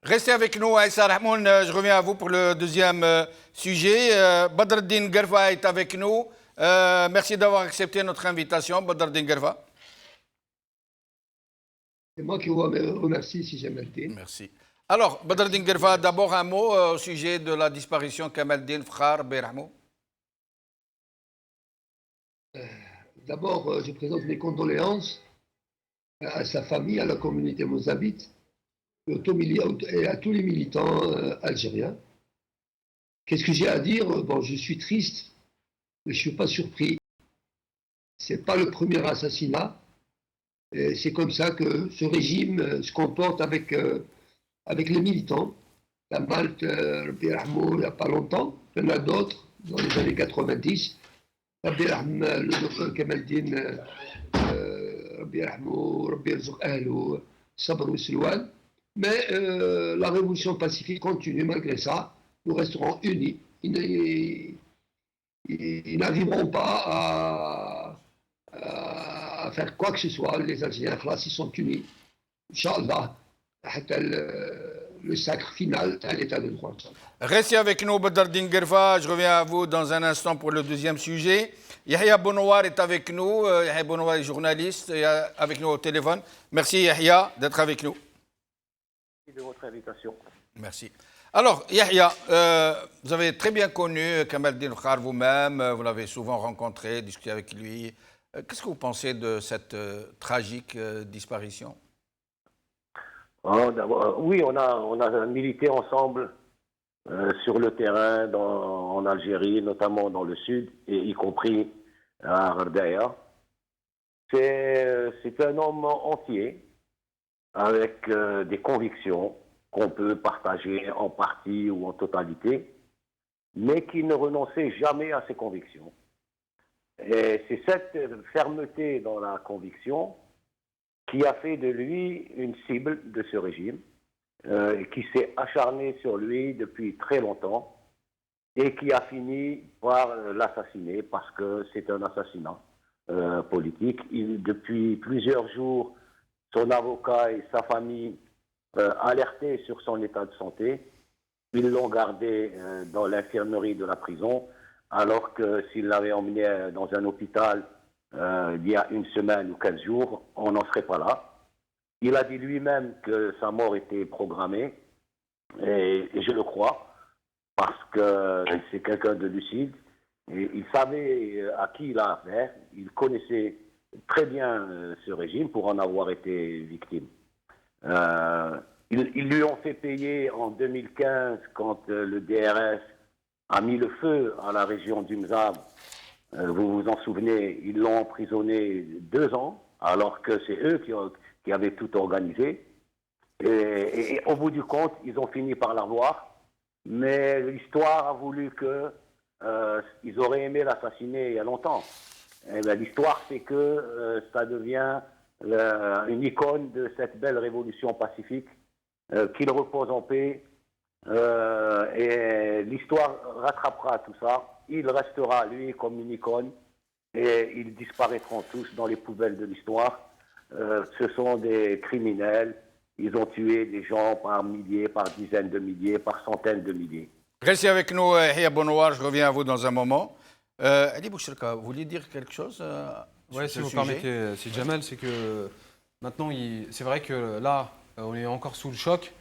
Restez avec nous, Aïssa Rahmoun. Je reviens à vous pour le deuxième sujet. Badr El-Din Guerfa est avec nous. Merci d'avoir accepté notre invitation, Badr El-Din Guerfa. C'est moi qui vous remercie, si j'ai mal dit. Merci. Alors, Badr El-Din Guerfa, d'abord un mot au sujet de la disparition Kamel El-Din Fakhar Berahmou. D'abord, je présente mes condoléances à sa famille, à la communauté mozabite et à tous les militants algériens. Qu'est-ce que j'ai à dire? Bon, je suis triste, mais je ne suis pas surpris. Ce n'est pas le premier assassinat. C'est comme ça que ce régime se comporte avec les militants. À Malte, il n'y a pas longtemps, il y en a d'autres, dans les années 90. Le docteur Kamel El-Din, Rabbi Yarhamou, Rabbi Yarzouk Ahlou, Sabr ou Silwan. Mais la révolution pacifique continue malgré ça. Nous resterons unis. Ils n'arriveront pas à faire quoi que ce soit. Les Algériens, ils sont unis. Inch'Allah. le sacre final à l'état de droit. Restez avec nous, Badardine Gerfa. Je reviens à vous dans un instant pour le deuxième sujet. Yahya Bonouar est avec nous. Yahya Bonouar est journaliste, et avec nous au téléphone. Merci Yahya d'être avec nous. Merci de votre invitation. Merci. Alors, Yahya, vous avez très bien connu Kamal Din Fakhar vous-même. Vous l'avez souvent rencontré, discuté avec lui. Qu'est-ce que vous pensez de cette tragique disparition? Oui, on a milité ensemble sur le terrain en Algérie, notamment dans le sud, et y compris à Ghardaya. C'est un homme entier, avec des convictions qu'on peut partager en partie ou en totalité, mais qui ne renonçait jamais à ses convictions. Et c'est cette fermeté dans la conviction qui a fait de lui une cible de ce régime, qui s'est acharné sur lui depuis très longtemps et qui a fini par l'assassiner parce que c'est un assassinat politique. Depuis plusieurs jours, son avocat et sa famille alertaient sur son état de santé. Ils l'ont gardé dans l'infirmerie de la prison, alors que s'il l'avait emmené dans un hôpital il y a une semaine ou 15 jours, on n'en serait pas là. Il a dit lui-même que sa mort était programmée, et je le crois, parce que c'est quelqu'un de lucide, et il savait à qui il a affaire, il connaissait très bien ce régime pour en avoir été victime. Ils lui ont fait payer en 2015, quand le DRS a mis le feu à la région d'Umzab. Vous vous en souvenez, ils l'ont emprisonné 2 ans, alors que c'est eux qui avaient tout organisé. Et au bout du compte, ils ont fini par l'avoir. Mais l'histoire a voulu qu'ils auraient aimé l'assassiner il y a longtemps. Et bien, l'histoire fait que ça devient une icône de cette belle révolution pacifique, qu'il repose en paix. Et l'histoire rattrapera tout ça. Il restera, lui, comme une icône, et ils disparaîtront tous dans les poubelles de l'histoire. Ce sont des criminels. Ils ont tué des gens par milliers, par dizaines de milliers, par centaines de milliers. Restez avec nous, Yahya Bonouar. Je reviens à vous dans un moment. Ali Bouchrika, vous vouliez dire quelque chose Oui, si vous permettez, c'est Jamel, c'est que maintenant, c'est vrai que là, on est encore sous le choc,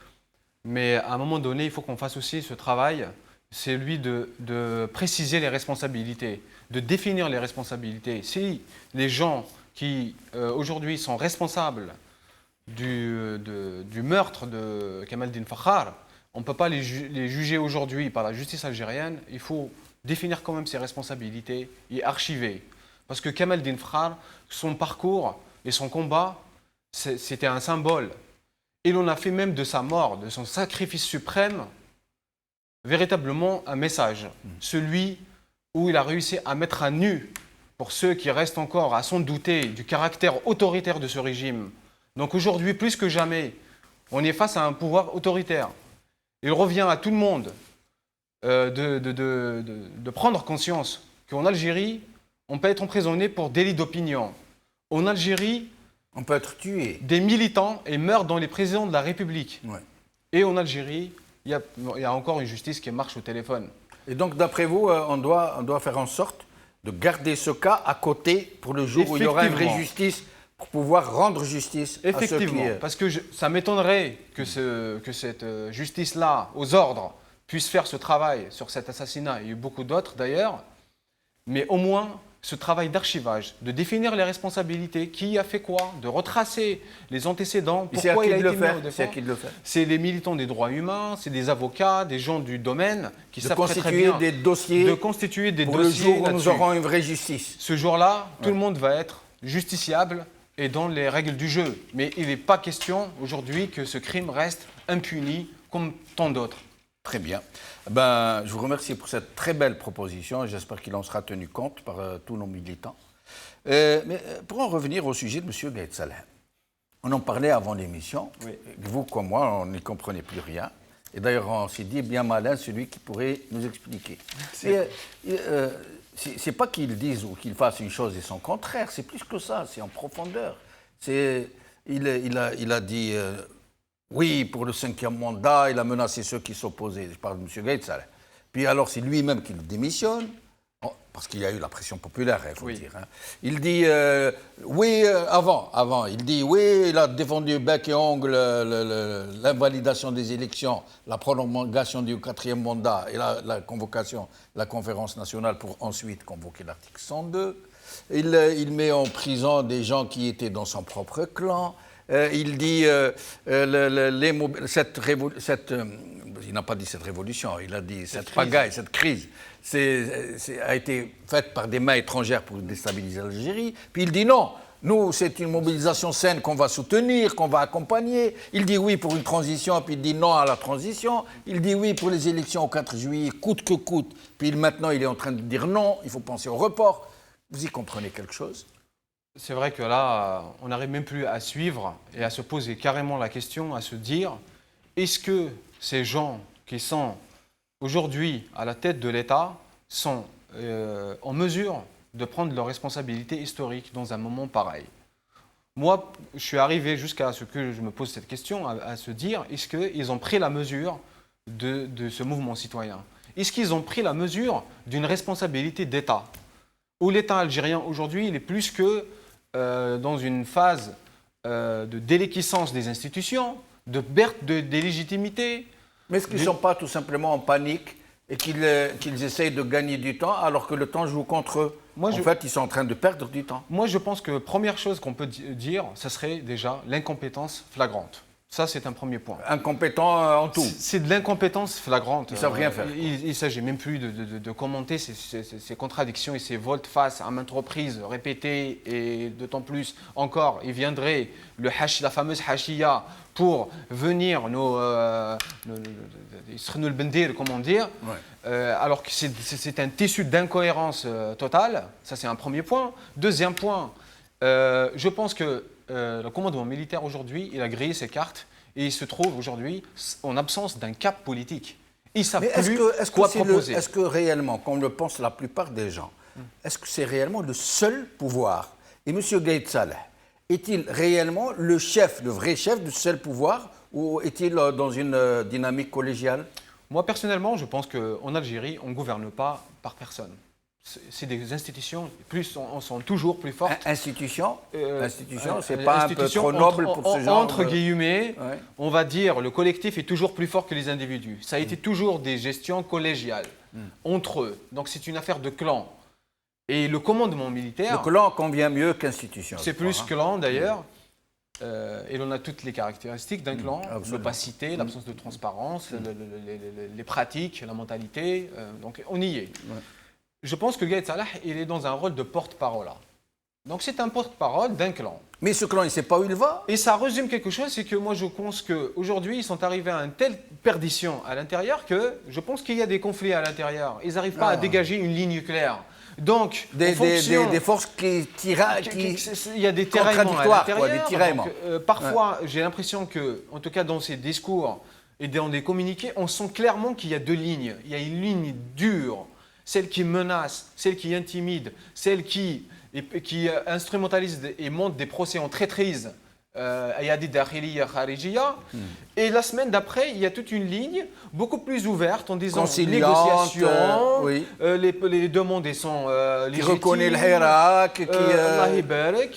mais à un moment donné, il faut qu'on fasse aussi ce travail. C'est lui de préciser les responsabilités, de définir les responsabilités. Si les gens qui aujourd'hui sont responsables du meurtre de Kamal Din Fakhar, on ne peut pas les juger aujourd'hui par la justice algérienne, il faut définir quand même ses responsabilités et archiver. Parce que Kamal Din Fakhar, son parcours et son combat, c'était un symbole. Et l'on a fait même de sa mort, de son sacrifice suprême, véritablement un message. Celui où il a réussi à mettre à nu, pour ceux qui restent encore à s'en douter du caractère autoritaire de ce régime. Donc aujourd'hui, plus que jamais, on est face à un pouvoir autoritaire. Il revient à tout le monde de prendre conscience qu'en Algérie, on peut être emprisonné pour délit d'opinion. En Algérie, on peut être tué. Des militants meurent dans les prisons de la République. Ouais. Et en Algérie, il y a encore une justice qui marche au téléphone. Et donc, d'après vous, on doit faire en sorte de garder ce cas à côté pour le jour où il y aura une vraie justice, pour pouvoir rendre justice à ceux qui... Parce que ça m'étonnerait que cette justice-là, aux ordres, puisse faire ce travail sur cet assassinat. Il y a eu beaucoup d'autres d'ailleurs. Mais au moins, ce travail d'archivage, de définir les responsabilités, qui a fait quoi, de retracer les antécédents, pourquoi il a été mis au défense. C'est à qui de le faire. C'est les militants des droits humains, c'est des avocats, des gens du domaine qui savent très bien des dossiers de constituer des pour dossiers le jour où nous aurons une vraie justice. Ce jour-là, tout le monde va être justiciable et dans les règles du jeu. Mais il n'est pas question aujourd'hui que ce crime reste impuni comme tant d'autres. Très bien. Je vous remercie pour cette très belle proposition et j'espère qu'il en sera tenu compte par tous nos militants. Mais pour en revenir au sujet de M. Gaïd Salah, on en parlait avant l'émission. Oui. Vous comme moi, on n'y comprenait plus rien. Et d'ailleurs, on s'est dit bien malin celui qui pourrait nous expliquer. C'est pas qu'ils disent ou qu'ils fassent une chose et son contraire, c'est plus que ça, c'est en profondeur. Il a dit oui, pour le 5e mandat, il a menacé ceux qui s'opposaient. Je parle de M. Gates. Puis alors, c'est lui-même qui démissionne, parce qu'il y a eu la pression populaire, il faut dire. Hein. Il dit, avant, il dit, oui, il a défendu bec et ongle l'invalidation des élections, la prolongation du 4e mandat et la convocation de la conférence nationale pour ensuite convoquer l'article 102. Il met en prison des gens qui étaient dans son propre clan. Il dit, il n'a pas dit cette révolution, il a dit cette pagaille, cette crise, a été faite par des mains étrangères pour déstabiliser l'Algérie. Puis il dit non, nous, c'est une mobilisation saine qu'on va soutenir, qu'on va accompagner. Il dit oui pour une transition, puis il dit non à la transition. Il dit oui pour les élections au 4 juillet, coûte que coûte. Puis maintenant, il est en train de dire non, il faut penser au report. Vous y comprenez quelque chose ? C'est vrai que là, on n'arrive même plus à suivre et à se poser carrément la question, à se dire, est-ce que ces gens qui sont aujourd'hui à la tête de l'État sont en mesure de prendre leurs responsabilités historiques dans un moment pareil? Moi, je suis arrivé jusqu'à ce que je me pose cette question, à se dire, est-ce qu'ils ont pris la mesure de ce mouvement citoyen? Est-ce qu'ils ont pris la mesure d'une responsabilité d'État? Où l'État algérien aujourd'hui, il est plus que dans une phase de déliquescence des institutions, de perte des légitimités. Mais est-ce qu'ils ne sont pas tout simplement en panique et qu'ils essayent de gagner du temps alors que le temps joue contre eux? En fait, ils sont en train de perdre du temps. Moi, je pense que la première chose qu'on peut dire, ce serait déjà l'incompétence flagrante. Ça, c'est un premier point. Incompétent en tout. C'est de l'incompétence flagrante. Ils ne savent rien faire. Il ne s'agit même plus de commenter ces contradictions et ces volte-face à maintes reprises répétées, et d'autant plus encore, il viendrait la fameuse hachia pour venir le bendir, comment dire, alors que c'est un tissu d'incohérence totale. Ça, c'est un premier point. Deuxième point, je pense que le commandement militaire aujourd'hui, il a grillé ses cartes et il se trouve aujourd'hui en absence d'un cap politique. Ils savent plus quoi proposer. Est-ce que réellement, comme le pensent la plupart des gens, est-ce que c'est réellement le seul pouvoir? Et M. Gaïd Saleh, est-il réellement le vrai chef du seul pouvoir, ou est-il dans une dynamique collégiale? Moi, personnellement, je pense qu'en Algérie, on ne gouverne pas par personne. C'est des institutions, sont toujours plus fortes. Institutions, c'est pas un peu trop noble pour ce genre entre guillemets, on va dire, le collectif est toujours plus fort que les individus. Ça a été toujours des gestions collégiales, entre eux. Donc c'est une affaire de clan. Et le commandement militaire... Le clan convient mieux qu'institution. C'est plus clan d'ailleurs. Et on a toutes les caractéristiques d'un clan, l'opacité, l'absence de transparence, les pratiques, la mentalité. Donc on y est. Je pense que Gaïd Salah, il est dans un rôle de porte-parole. Donc c'est un porte-parole d'un clan. Mais ce clan, il ne sait pas où il va. Et ça résume quelque chose, c'est que moi je pense qu'aujourd'hui, ils sont arrivés à une telle perdition à l'intérieur que je pense qu'il y a des conflits à l'intérieur. Ils n'arrivent pas à dégager une ligne claire. Donc, des forces qui il y a des tiraillements à l'intérieur. Parfois, j'ai l'impression que, en tout cas dans ces discours et dans des communiqués, on sent clairement qu'il y a deux lignes. Il y a une ligne dure, celle qui menace, celle qui intimide, celle qui instrumentalise et monte des procès en traîtrise. Et la semaine d'après, il y a toute une ligne beaucoup plus ouverte en disant négociation, les demandes sont légitimes, qui reconnaît le Hirak,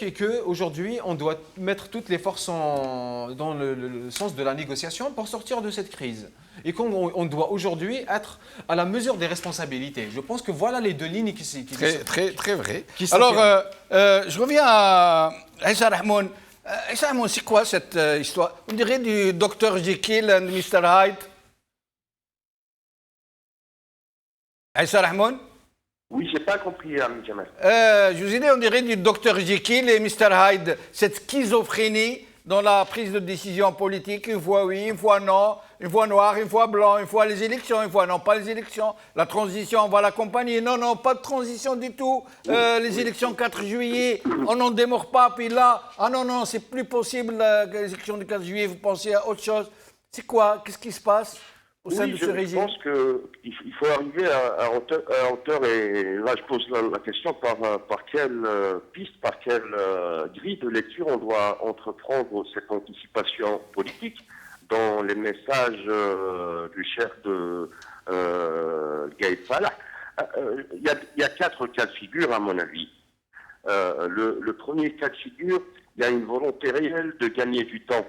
et qu'aujourd'hui, on doit mettre toutes les forces dans le sens de la négociation pour sortir de cette crise. Et qu'on doit aujourd'hui être à la mesure des responsabilités. Je pense que voilà les deux lignes qui très vrai. Alors, je reviens à Issa Rahmoun. Issa Rahmoun, c'est quoi cette histoire? On dirait du Dr Jekyll and Mr Hyde. Issa Rahmoun? Oui, je n'ai pas compris, Ami Jamal. Je vous ai dit, on dirait du Dr Jekyll et Mr Hyde. Cette schizophrénie dans la prise de décision politique, une fois oui, une fois non, une fois noir, une fois blanc, une fois les élections, une fois non, pas les élections. La transition, on va l'accompagner. Non, pas de transition du tout. Les élections 4 juillet, on n'en démord pas. Puis là, non, c'est plus possible, les élections du 4 juillet, vous pensez à autre chose. C'est quoi? Qu'est-ce qui se passe au sein de ce régime? Je pense qu'il faut arriver à hauteur, et là je pose la question par quelle piste, par quelle grille de lecture on doit entreprendre cette anticipation politique. dans les messages du chef de Gaïd Salah. Il y a 4 cas de figure, à mon avis. Le premier cas de figure, il y a une volonté réelle de gagner du temps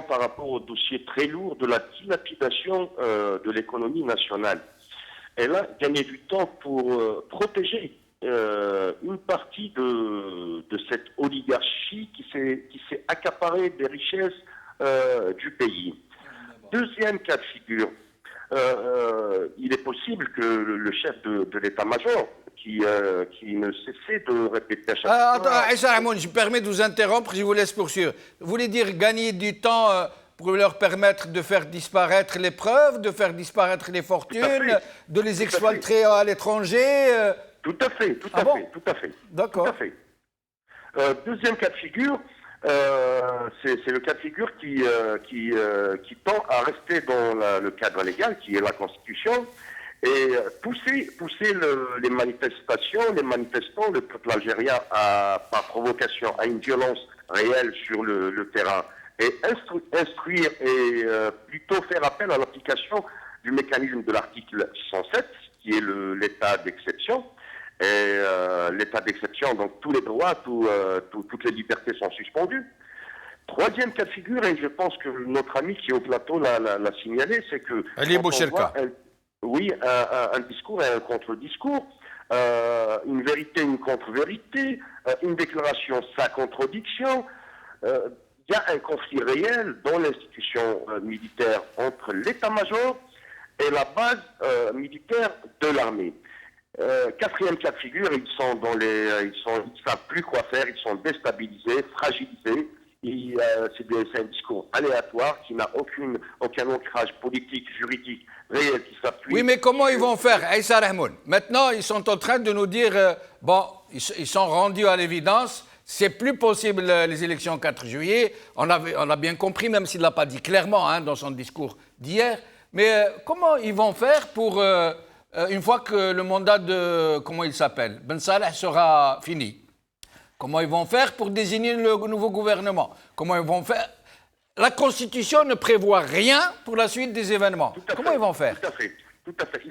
par rapport au dossier très lourd de la dilapidation de l'économie nationale. Et là, gagner du temps pour protéger une partie de cette oligarchie qui s'est accaparée des richesses du pays. Deuxième cas de figure, il est possible que le chef de l'état-major, qui ne cessait de répéter à chaque fois... Attends, Issa Hamoun, je me permets de vous interrompre, je vous laisse poursuivre. Vous voulez dire gagner du temps pour leur permettre de faire disparaître les preuves, de faire disparaître les fortunes, de les exploiter à l'étranger Tout à fait, tout à fait. D'accord. Tout à fait. Deuxième cas de figure, c'est le cas de figure qui tend à rester dans le cadre légal, qui est la Constitution, et pousser les manifestations, les manifestants, le peuple algérien par provocation à une violence réelle sur le terrain, et instruire et plutôt faire appel à l'application du mécanisme de l'article 107, qui est l'état d'exception. Et l'état d'exception, donc tous les droits, toutes les libertés sont suspendues. Troisième cas de figure, et je pense que notre ami qui est au plateau l'a signalé, c'est que... Ali Boucherka. Oui, un discours et un contre-discours, une vérité, une contre-vérité, une déclaration, sa contradiction. Il y a un conflit réel dans l'institution militaire entre l'état-major et la base militaire de l'armée. Quatrième cas de figure, ils savent plus quoi faire, ils sont déstabilisés, fragilisés. C'est un discours aléatoire qui n'a aucun ancrage politique, juridique, réel qui s'appuie. Oui, mais comment ils vont faire, Issa Hamoun? Maintenant, ils sont en train de nous dire, ils sont rendus à l'évidence, c'est plus possible les élections 4 juillet. On a bien compris, même s'il ne l'a pas dit clairement dans son discours d'hier. Mais comment ils vont faire pour, une fois que le mandat de, comment il s'appelle, Ben Salah sera fini? Comment ils vont faire pour désigner le nouveau gouvernement? Comment ils vont faire? La Constitution ne prévoit rien pour la suite des événements. Comment ils vont faire? Tout à fait. Tout à fait.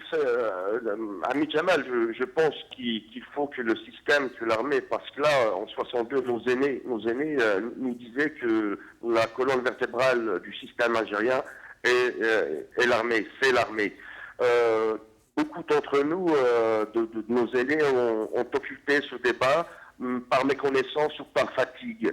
Ami Jamal, je pense qu'il faut que le système, que l'armée, parce que là, en 62, nos aînés nous disaient que la colonne vertébrale du système algérien est l'armée, c'est l'armée. Beaucoup d'entre nous, de nos aînés, ont occupé ce débat par méconnaissance ou par fatigue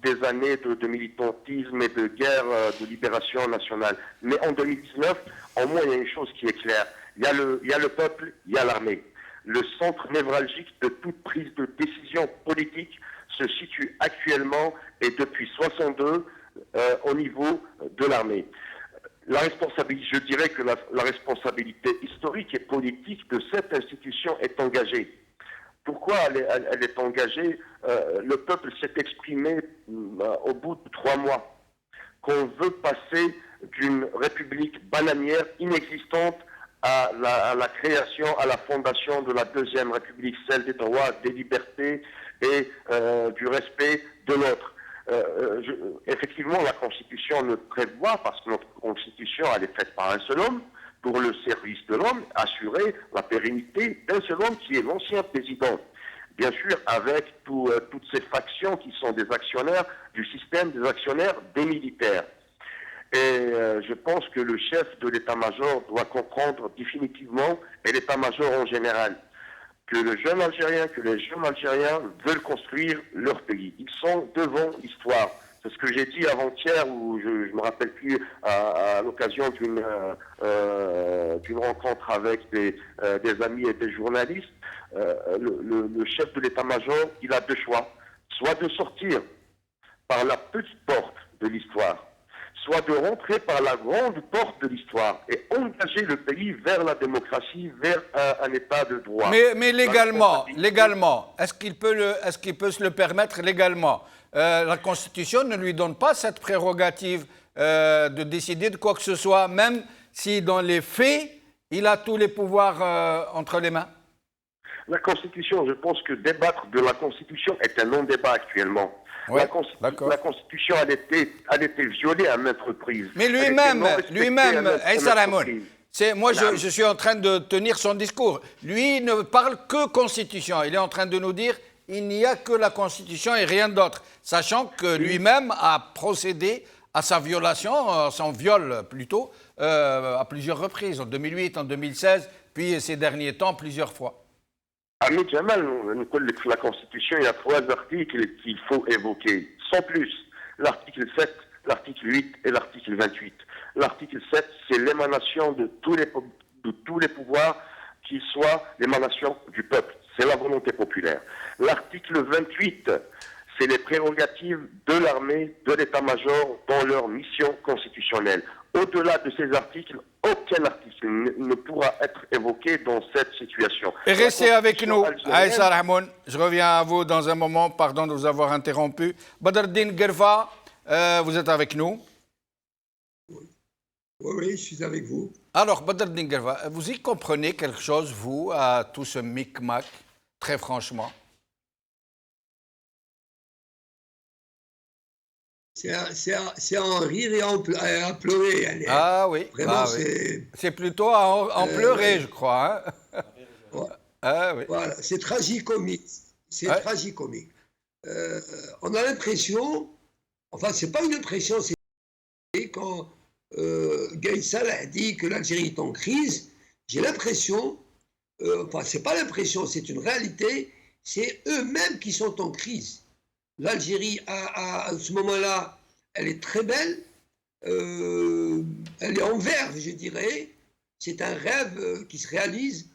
des années de militantisme et de guerre de libération nationale. Mais en 2019, au moins, il y a une chose qui est claire. Il y a le peuple, il y a l'armée. Le centre névralgique de toute prise de décision politique se situe actuellement et depuis 62 au niveau de l'armée. La responsabilité, je dirais que la responsabilité historique et politique de cette institution est engagée. Pourquoi elle est engagée? Le peuple s'est exprimé au bout de 3 mois qu'on veut passer d'une république bananière inexistante à la création, à la fondation de la deuxième république, celle des droits, des libertés et du respect de l'autre. Effectivement, la Constitution ne prévoit, parce que notre Constitution, elle est faite par un seul homme, pour le service de l'homme, assurer la pérennité d'un seul homme qui est l'ancien président. Bien sûr, avec toutes ces factions qui sont des actionnaires du système, des actionnaires des militaires. Et je pense que le chef de l'état-major doit comprendre définitivement, et l'état-major en général, que les jeunes Algériens veulent construire leur pays. Ils sont devant l'histoire. C'est ce que j'ai dit avant-hier, où je ne me rappelle plus, à l'occasion d'une rencontre avec des amis et des journalistes. Le chef de l'état-major, il a 2 choix. Soit de sortir par la petite porte de l'histoire, soit de rentrer par la grande porte de l'histoire et engager le pays vers la démocratie, vers un état de droit. Mais légalement, est-ce qu'il peut se le permettre légalement? La Constitution ne lui donne pas cette prérogative de décider de quoi que ce soit, même si dans les faits, il a tous les pouvoirs entre les mains. La Constitution, je pense que débattre de la Constitution est un non-débat actuellement. Ouais, la Constitution a été violée à maintes reprises. Mais lui-même, Issa Ramoun, moi je suis en train de tenir son discours. Lui ne parle que Constitution. Il est en train de nous dire il n'y a que la Constitution et rien d'autre, sachant que lui-même a procédé à sa violation, son viol plutôt, à plusieurs reprises, en 2008, en 2016, puis ces derniers temps, plusieurs fois. Hamid Jamal, la Constitution, il y a 3 articles qu'il faut évoquer, sans plus. L'article 7, l'article 8 et l'article 28. L'article 7, c'est l'émanation de tous les pouvoirs, qu'ils soient l'émanation du peuple. C'est la volonté populaire. L'article 28, c'est les prérogatives de l'armée, de l'état-major dans leur mission constitutionnelle. Au-delà de ces articles, aucun article ne pourra être évoqué dans cette situation. Et restez avec nous, Issa Ramoun. Je reviens à vous dans un moment. Pardon de vous avoir interrompu. Badreddine Guerfa, vous êtes avec nous? Oui, je suis avec vous. Alors, Badreddine Guerfa, vous y comprenez quelque chose, vous, à tout ce micmac, très franchement? C'est à en rire et à pleurer. Ah oui, vraiment, c'est plutôt à en pleurer, je crois. Hein? Ouais. Ah, oui. Voilà, c'est tragicomique. C'est tragicomique. On a l'impression, enfin, c'est pas une impression, c'est quand Gaïd Salah dit que l'Algérie est en crise, j'ai l'impression, enfin, c'est pas l'impression, c'est une réalité, c'est eux-mêmes qui sont en crise. L'Algérie, à ce moment-là, elle est très belle, elle est en verve, je dirais. C'est un rêve qui se réalise.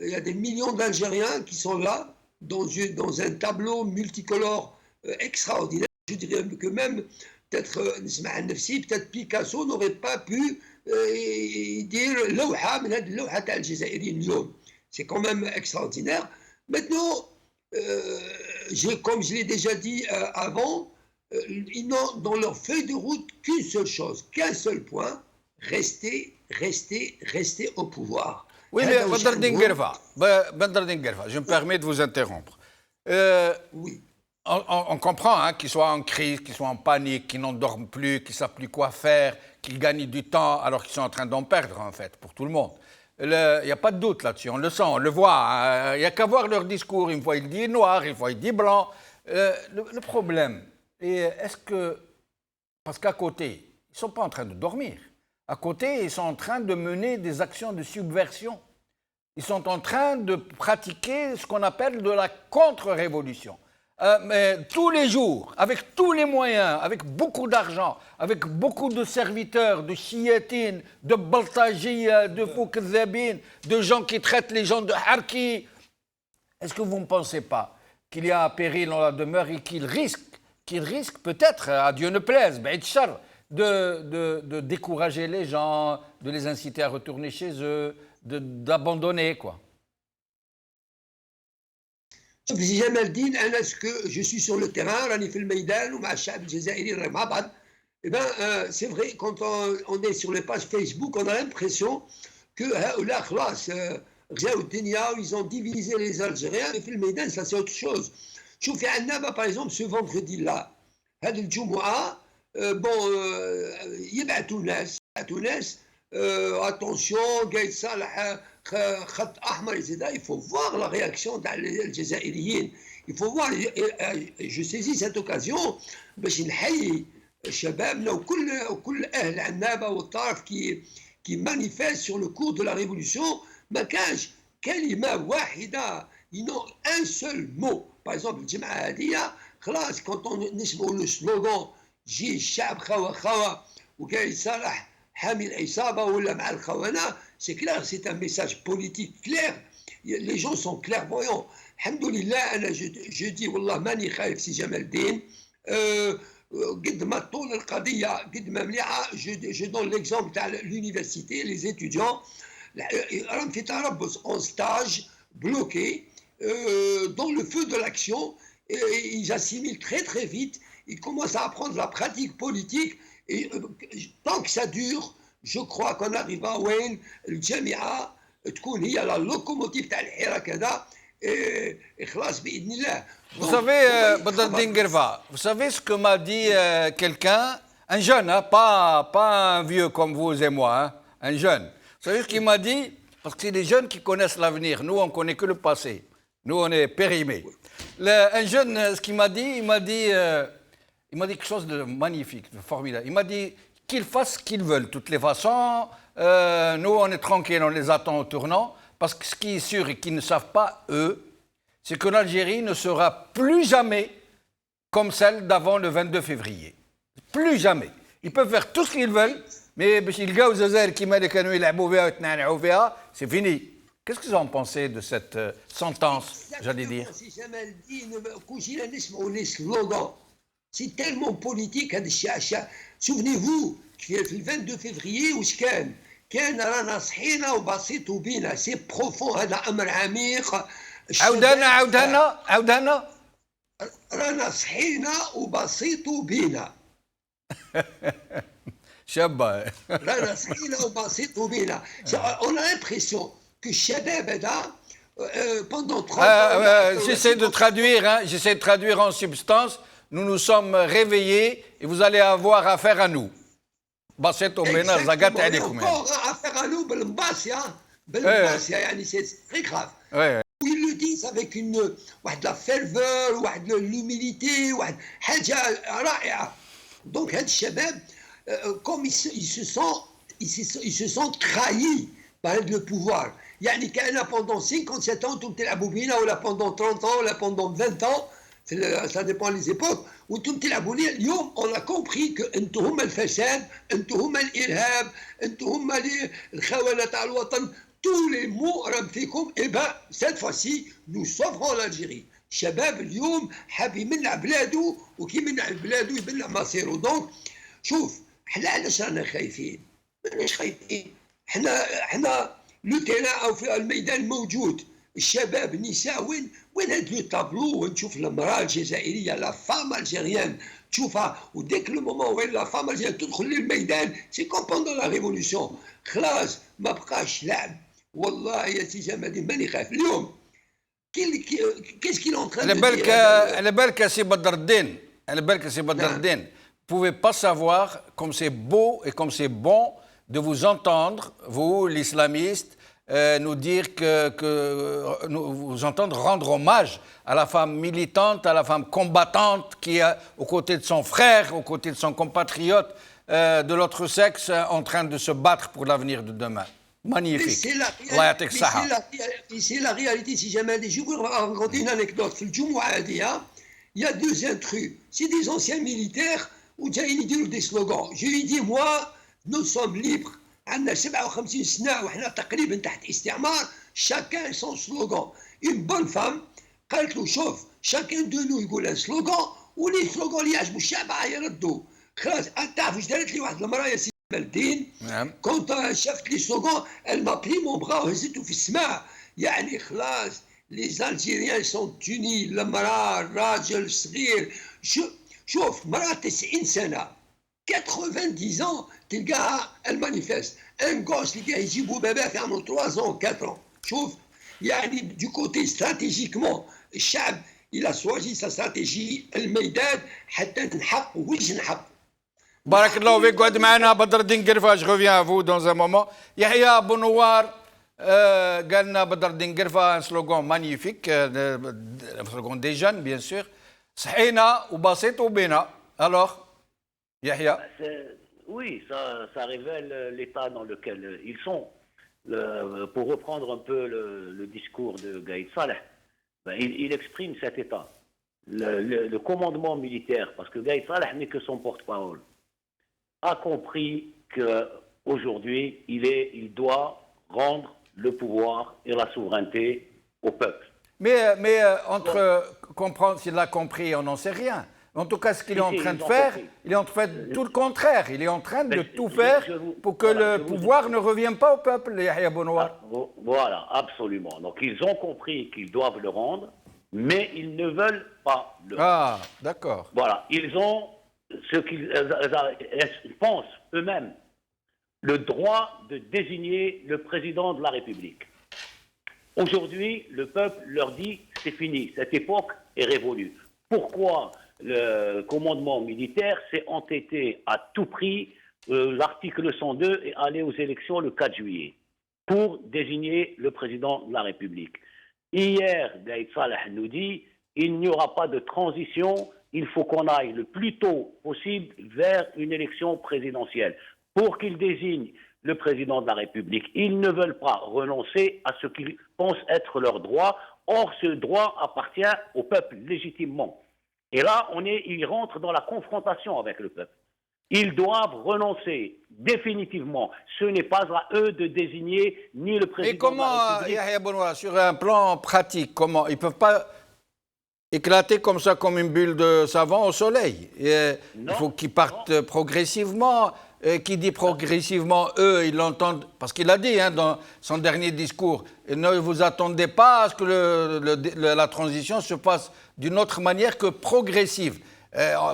Il y a des millions d'Algériens qui sont là, dans un tableau multicolore extraordinaire. Je dirais que même, peut-être Picasso n'aurait pas pu dire c'est quand même extraordinaire. Maintenant, comme je l'ai déjà dit avant, ils n'ont dans leur feuille de route qu'une seule chose, qu'un seul point, rester au pouvoir. Oui, mais Badreddine Guerfa, je me permets de vous interrompre. Oui. On comprend qu'ils soient en crise, qu'ils soient en panique, qu'ils n'endorment plus, qu'ils ne savent plus quoi faire, qu'ils gagnent du temps alors qu'ils sont en train d'en perdre, en fait, pour tout le monde. Il n'y a pas de doute là-dessus, on le sent, on le voit. Il n'y a qu'à voir leur discours. Une fois il dit noir, une fois il dit blanc. Le problème, est-ce que... Parce qu'à côté, ils ne sont pas en train de dormir. À côté, ils sont en train de mener des actions de subversion. Ils sont en train de pratiquer ce qu'on appelle de la contre-révolution. Mais tous les jours, avec tous les moyens, avec beaucoup d'argent, avec beaucoup de serviteurs, de chiétines, de baltagia, de foukzabines, de gens qui traitent les gens de harki. Est-ce que vous ne pensez pas qu'il y a un péril dans la demeure et qu'il risque peut-être, à Dieu ne plaise, de décourager les gens, de les inciter à retourner chez eux, d'abandonner, quoi? Je suis sur le terrain, c'est vrai, quand on est sur les pages Facebook, on a l'impression que ils ont divisé les Algériens, mais le Maïdan, ça c'est autre chose. Par exemple, ce vendredi-là, attention, Gaïd Salah, il faut voir la réaction des Algériens. Il faut voir, je saisis cette occasion باش نحيي شبابنا وكل اهل عنابه والطرف qui manifestent sur le cours de la révolution. ما كانش كلمه واحده, ils n'ont un seul mot. Par exemple, الجمعه هذه خلاص quand on نسمعوا le slogan جي الشعب خوا خوا وقايد صالح حامي العصابه ولا مع الخونه, c'est clair, c'est un message politique clair. Les gens sont clairvoyants. Alhamdoulilah, je dis والله ماني خايف سي جمال الدين. قد ما طول القضيه قد ما مليحه. Je donne l'exemple تاع l'université, les étudiants راهم في تربص en stage bloqués dans le feu de l'action, et ils assimilent très très vite, ils commencent à apprendre la pratique politique, et tant que ça dure, je crois qu'on arrivera à وين الجامعه تكون هي la locomotive تاع الحراك هذا, خلاص باذن الله. Vous savez, Badreddine Guerfa, vous savez ce que m'a dit quelqu'un, un jeune, hein, pas un vieux comme vous et moi, hein, un jeune. Vous savez ce qu'il m'a dit? Parce que c'est des jeunes qui connaissent l'avenir. Nous, on ne connaît que le passé. Nous, on est périmés. Un jeune, ce qu'il m'a dit, il m'a dit quelque chose de magnifique, de formidable. Il m'a dit qu'ils fassent ce qu'ils veulent. De toutes les façons, nous, on est tranquilles, on les attend au tournant. Parce que ce qui est sûr et qu'ils ne savent pas, eux, c'est que l'Algérie ne sera plus jamais comme celle d'avant le 22 février. Plus jamais. Ils peuvent faire tout ce qu'ils veulent, mais c'est fini. Qu'est-ce que vous en pensez de cette sentence, j'allais dire? C'est tellement politique. Souvenez-vous, le 22 février, où كان رانا صحينا وبسيطوا بينا سي بروفون هذا امر عميق عاودنا رانا صحينا وبسيطوا بينا شابه رانا صحينا وبسيطوا بينا on a l'impression que الشباب هذا pendant 30 ans j'essaie de traduire en substance. Nous nous sommes réveillés et vous allez avoir affaire à nous. affaire à nous بالمباسية يعني c'est très grave. Ils le disent avec واحد la ferveur, واحد l'humilité, واحد حاجة رائعة. Donc هاد الشباب comme ils se sentent trahis par le pouvoir. يعني كأن pendant 57 ans انتم تلعبوا بينا ولا pendant 30 ans ولا pendant 20 ans. Ça dépend des époques. وانتم تلعبوا لي اليوم on a compris que انتم هما الفساد، انتم هما الارهاب، انتم هما الخونه تاع الوطن. tous les mots راهم فيكم. Et ben cette fois-ci nous sauverons l'Algérie. الشباب اليوم حاب يمنع بلاده وكي يمنع بلاده يمنع مصيره. دونك شوف احنا علاش رانا خايفين؟ ماناش خايفين. احنا لو تيران او في الميدان موجود. الشباب النساء وين هاد لو طابلو ونشوف المراه الجزائريه لا فام الجيريان تشوفها وديك لو مومون وين لا فام الجيريان تدخل للميدان سي كوم بوندون لا ريفولوسيون. خلاص ما بقاش لعب. والله يا سي جمال ماني خايف اليوم. كيس كي لونتران على بالك سي بدر الدين، على بالك سي بدر الدين. Vous pouvez pas savoir comme c'est beau et comme c'est bon de vous entendre, vous l'islamistes, nous dire vous entendre rendre hommage à la femme militante, à la femme combattante qui est aux côtés de son frère, aux côtés de son compatriote de l'autre sexe, en train de se battre pour l'avenir de demain. Magnifique. C'est la réalité. Si jamais je vous raconter une anecdote. Il y a deux intrus. C'est des anciens militaires où ils disent des slogans. Je lui dis, moi, nous sommes libres. عندنا 57 سنة وحنا تقريبا تحت استعمار. chacun son slogan. Une bonne femme قالت له شوف chacun de nous يقول un slogan ولي slogan اللي يعجبوا الشعب يردوا. خلاص تعرف واش دارت لي واحد المرأة يا سي الدين؟ كنت شافت لي slogan elle m'a pris mon bras وهزته في السماء. يعني خلاص les Algériens sont unis. المرأة الراجل الصغير. شوف مرأة 90 سنة 90 ans تلقاها المانيفست. ان غوس اللي يجيبوا باباه في عمره 3 ans 4 ans. شوف يعني دو كوتي استراتيجيكمون الشعب الى سواجي سا استراتيجي الميدان حتى نحققوا ويش نحققوا. بارك الله فيك. قعد معنا بدر الدين قرفه. Je reviens à vous dans un moment. يحيى بونوار قال لنا بدر الدين قرفه un slogan magnifique, un slogan des jeunes bien sûr. صحينا وبسيطوا بينا. Alors Yahya. Oui, ça révèle l'état dans lequel ils sont. Pour reprendre un peu le discours de Gaïd Saleh, il exprime cet état. Le commandement militaire, parce que Gaïd Saleh n'est que son porte-parole, a compris qu'aujourd'hui, il doit rendre le pouvoir et la souveraineté au peuple. Mais entre comprendre s'il l'a compris, on n'en sait rien. En tout cas, ce qu'il est en train de faire, il est en train de tout le contraire. Il est en train de tout faire pour que le pouvoir ne revienne pas au peuple, Yahya Bounoir. Voilà, absolument. Donc, ils ont compris qu'ils doivent le rendre, mais ils ne veulent pas le rendre. Ah, d'accord. Voilà, ils ont ce qu'ils pensent eux-mêmes, le droit de désigner le président de la République. Aujourd'hui, le peuple leur dit c'est fini, cette époque est révolue. Pourquoi le commandement militaire s'est entêté à tout prix l'article 102 et aller aux élections le 4 juillet pour désigner le président de la République? Hier, Gaïd Salah nous dit il n'y aura pas de transition, il faut qu'on aille le plus tôt possible vers une élection présidentielle pour qu'il désigne le président de la République. Ils ne veulent pas renoncer à ce qu'ils pensent être leur droit. Or, ce droit appartient au peuple légitimement. Et là, ils rentrent dans la confrontation avec le peuple. Ils doivent renoncer définitivement. Ce n'est pas à eux de désigner ni le président Et comment, de la République. Yahya Benoît, sur un plan pratique, comment ils ne peuvent pas éclater comme ça, comme une bulle de savon au soleil? Il faut qu'ils partent progressivement. Qui dit progressivement, eux, ils l'entendent, parce qu'il a dit dans son dernier discours, ne vous attendez pas à ce que la transition se passe d'une autre manière que progressive.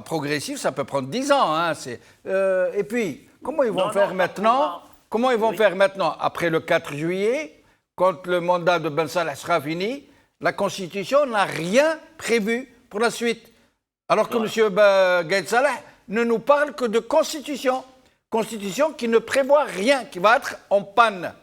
Progressive, ça peut prendre 10 ans. Et puis, comment ils vont faire maintenant? Comment ils vont faire maintenant, après le 4 juillet, quand le mandat de Ben Salah sera fini? La Constitution n'a rien prévu pour la suite. Alors que M. Gaïd Salah ne nous parle que de Constitution. Constitution qui ne prévoit rien, qui va être en panne.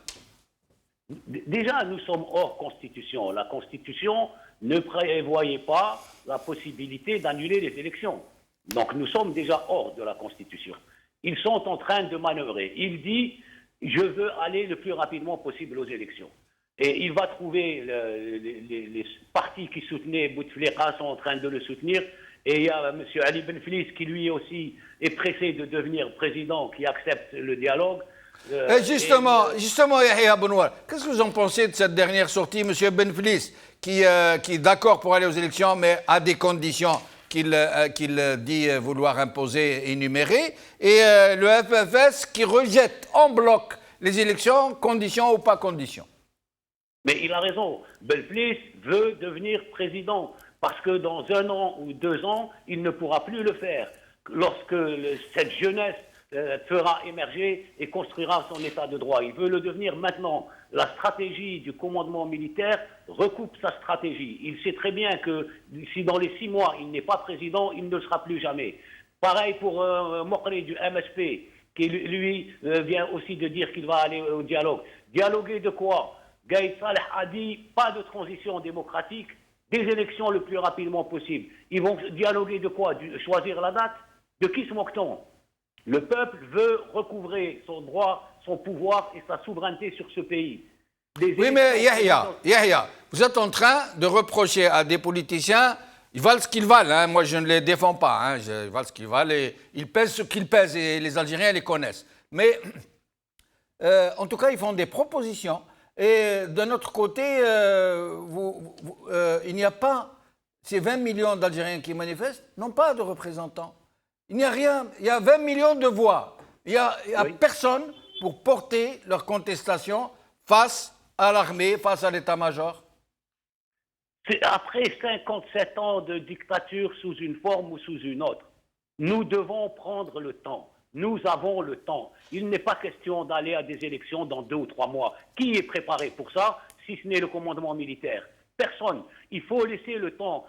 Déjà, nous sommes hors Constitution. La Constitution ne prévoyait pas la possibilité d'annuler les élections. Donc nous sommes déjà hors de la Constitution. Ils sont en train de manœuvrer. Il dit « je veux aller le plus rapidement possible aux élections ». Et il va trouver les partis qui soutenaient Bouteflika sont en train de le soutenir. Et il y a M. Ali Benflis qui lui aussi est pressé de devenir président, qui accepte le dialogue. Justement, Yahya Benoît, qu'est-ce que vous en pensez de cette dernière sortie, M. Benflis, qui est d'accord pour aller aux élections, mais à des conditions qu'il dit vouloir imposer et énumérer, et le FFS qui rejette en bloc les élections, conditions ou pas conditions? Mais il a raison. Benflis veut devenir président. Parce que dans 1 an ou 2 ans, il ne pourra plus le faire. Lorsque cette jeunesse fera émerger et construira son état de droit. Il veut le devenir maintenant. La stratégie du commandement militaire recoupe sa stratégie. Il sait très bien que si dans les 6 mois, il n'est pas président, il ne le sera plus jamais. Pareil pour Mokri du MSP, qui lui vient aussi de dire qu'il va aller au dialogue. Dialoguer de quoi? Gaïd Salah a dit pas de transition démocratique, des élections le plus rapidement possible. Ils vont dialoguer de quoi? Choisir la date? De qui se moque-t-on? Le peuple veut recouvrer son droit, son pouvoir et sa souveraineté sur ce pays. Oui, mais Yahya, vous êtes en train de reprocher à des politiciens, ils valent ce qu'ils valent, moi je ne les défends pas, ils valent ce qu'ils valent, et ils pèsent ce qu'ils pèsent, et les Algériens les connaissent. Mais en tout cas, ils font des propositions. Et d'un autre côté, il n'y a pas, ces 20 millions d'Algériens qui manifestent n'ont pas de représentants. Il n'y a rien, il y a 20 millions de voix. Il n'y a personne pour porter leur contestation face à l'armée, face à l'état-major. Après 57 ans de dictature sous une forme ou sous une autre, nous devons prendre le temps. Nous avons le temps. Il n'est pas question d'aller à des élections dans 2 ou 3 mois. Qui est préparé pour ça, si ce n'est le commandement militaire? Personne. Il faut laisser le temps.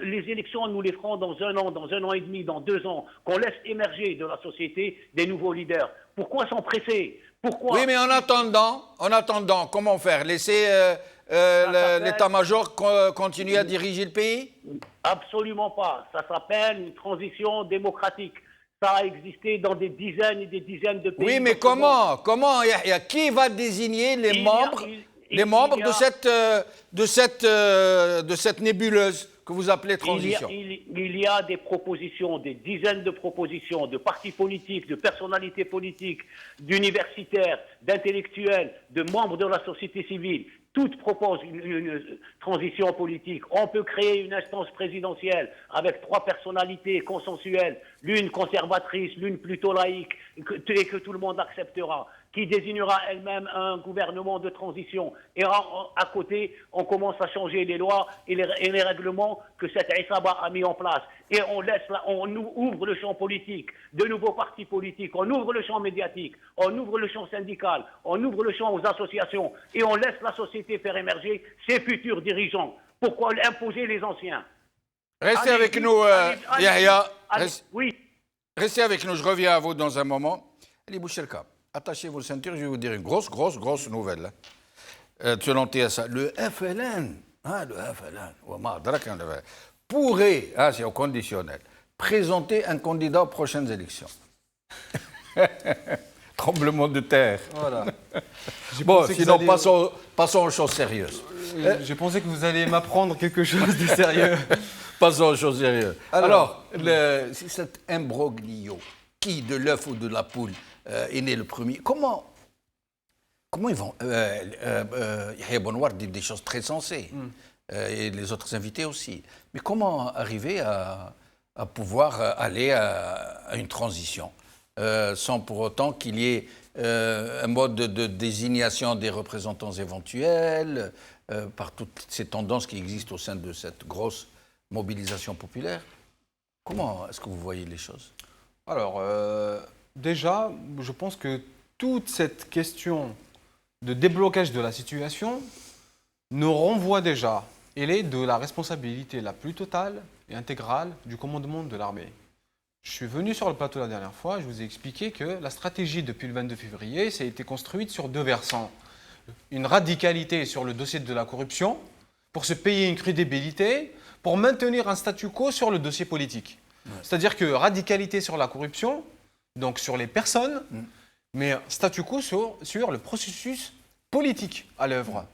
Les élections, nous les ferons dans 1 an, dans 1 an et demi, dans 2 ans. Qu'on laisse émerger de la société des nouveaux leaders. Pourquoi s'empresser? Pourquoi? Oui, mais en attendant, comment faire? Laisser l'état-major continuer à diriger le pays? Absolument pas. Ça s'appelle une transition démocratique. Ça a existé dans des dizaines et des dizaines de pays. Oui, mais comment Yahya, qui va désigner les membres de cette nébuleuse que vous appelez transition? Il y a des propositions, des dizaines de propositions de partis politiques, de personnalités politiques, d'universitaires, d'intellectuels, de membres de la société civile. Toutes proposent une transition politique. On peut créer une instance présidentielle avec 3 personnalités consensuelles, l'une conservatrice, l'une plutôt laïque, et que tout le monde acceptera. qui désignera elle-même un gouvernement de transition. Et à côté, on commence à changer les lois et les règlements que cette Issaba a mis en place. Et on ouvre le champ politique, de nouveaux partis politiques, on ouvre le champ médiatique, on ouvre le champ syndical, on ouvre le champ aux associations et on laisse la société faire émerger ses futurs dirigeants. Pourquoi imposer les anciens? Restez avec nous, Yahya. Oui. Restez avec nous, je reviens à vous dans un moment. Ali Bouchelka, attachez vos ceintures, je vais vous dire une grosse nouvelle. Selon TSA, le FLN, pourrait, c'est au conditionnel, présenter un candidat aux prochaines élections. Tremblement de terre. Voilà. Bon, sinon, passons aux choses sérieuses. J'ai pensé que vous alliez m'apprendre quelque chose de sérieux. Passons aux choses sérieuses. Alors cet imbroglio, qui de l'œuf ou de la poule est né le premier, comment ils vont... Yahya Bonouar dit des choses très sensées, et les autres invités aussi. Mais comment arriver à pouvoir aller à une transition sans pour autant qu'il y ait un mode de désignation des représentants éventuels par toutes ces tendances qui existent au sein de cette grosse mobilisation populaire? Comment est-ce que vous voyez les choses? Alors, déjà, je pense que toute cette question de déblocage de la situation nous renvoie déjà, elle est de la responsabilité la plus totale et intégrale du commandement de l'armée. Je suis venu sur le plateau la dernière fois, je vous ai expliqué que la stratégie depuis le 22 février, ça a été construite sur deux versants. Une radicalité sur le dossier de la corruption, pour se payer une crédibilité, pour maintenir un statu quo sur le dossier politique. Ouais. C'est-à-dire que radicalité sur la corruption, donc sur les personnes, mais statu quo sur le processus politique à l'œuvre.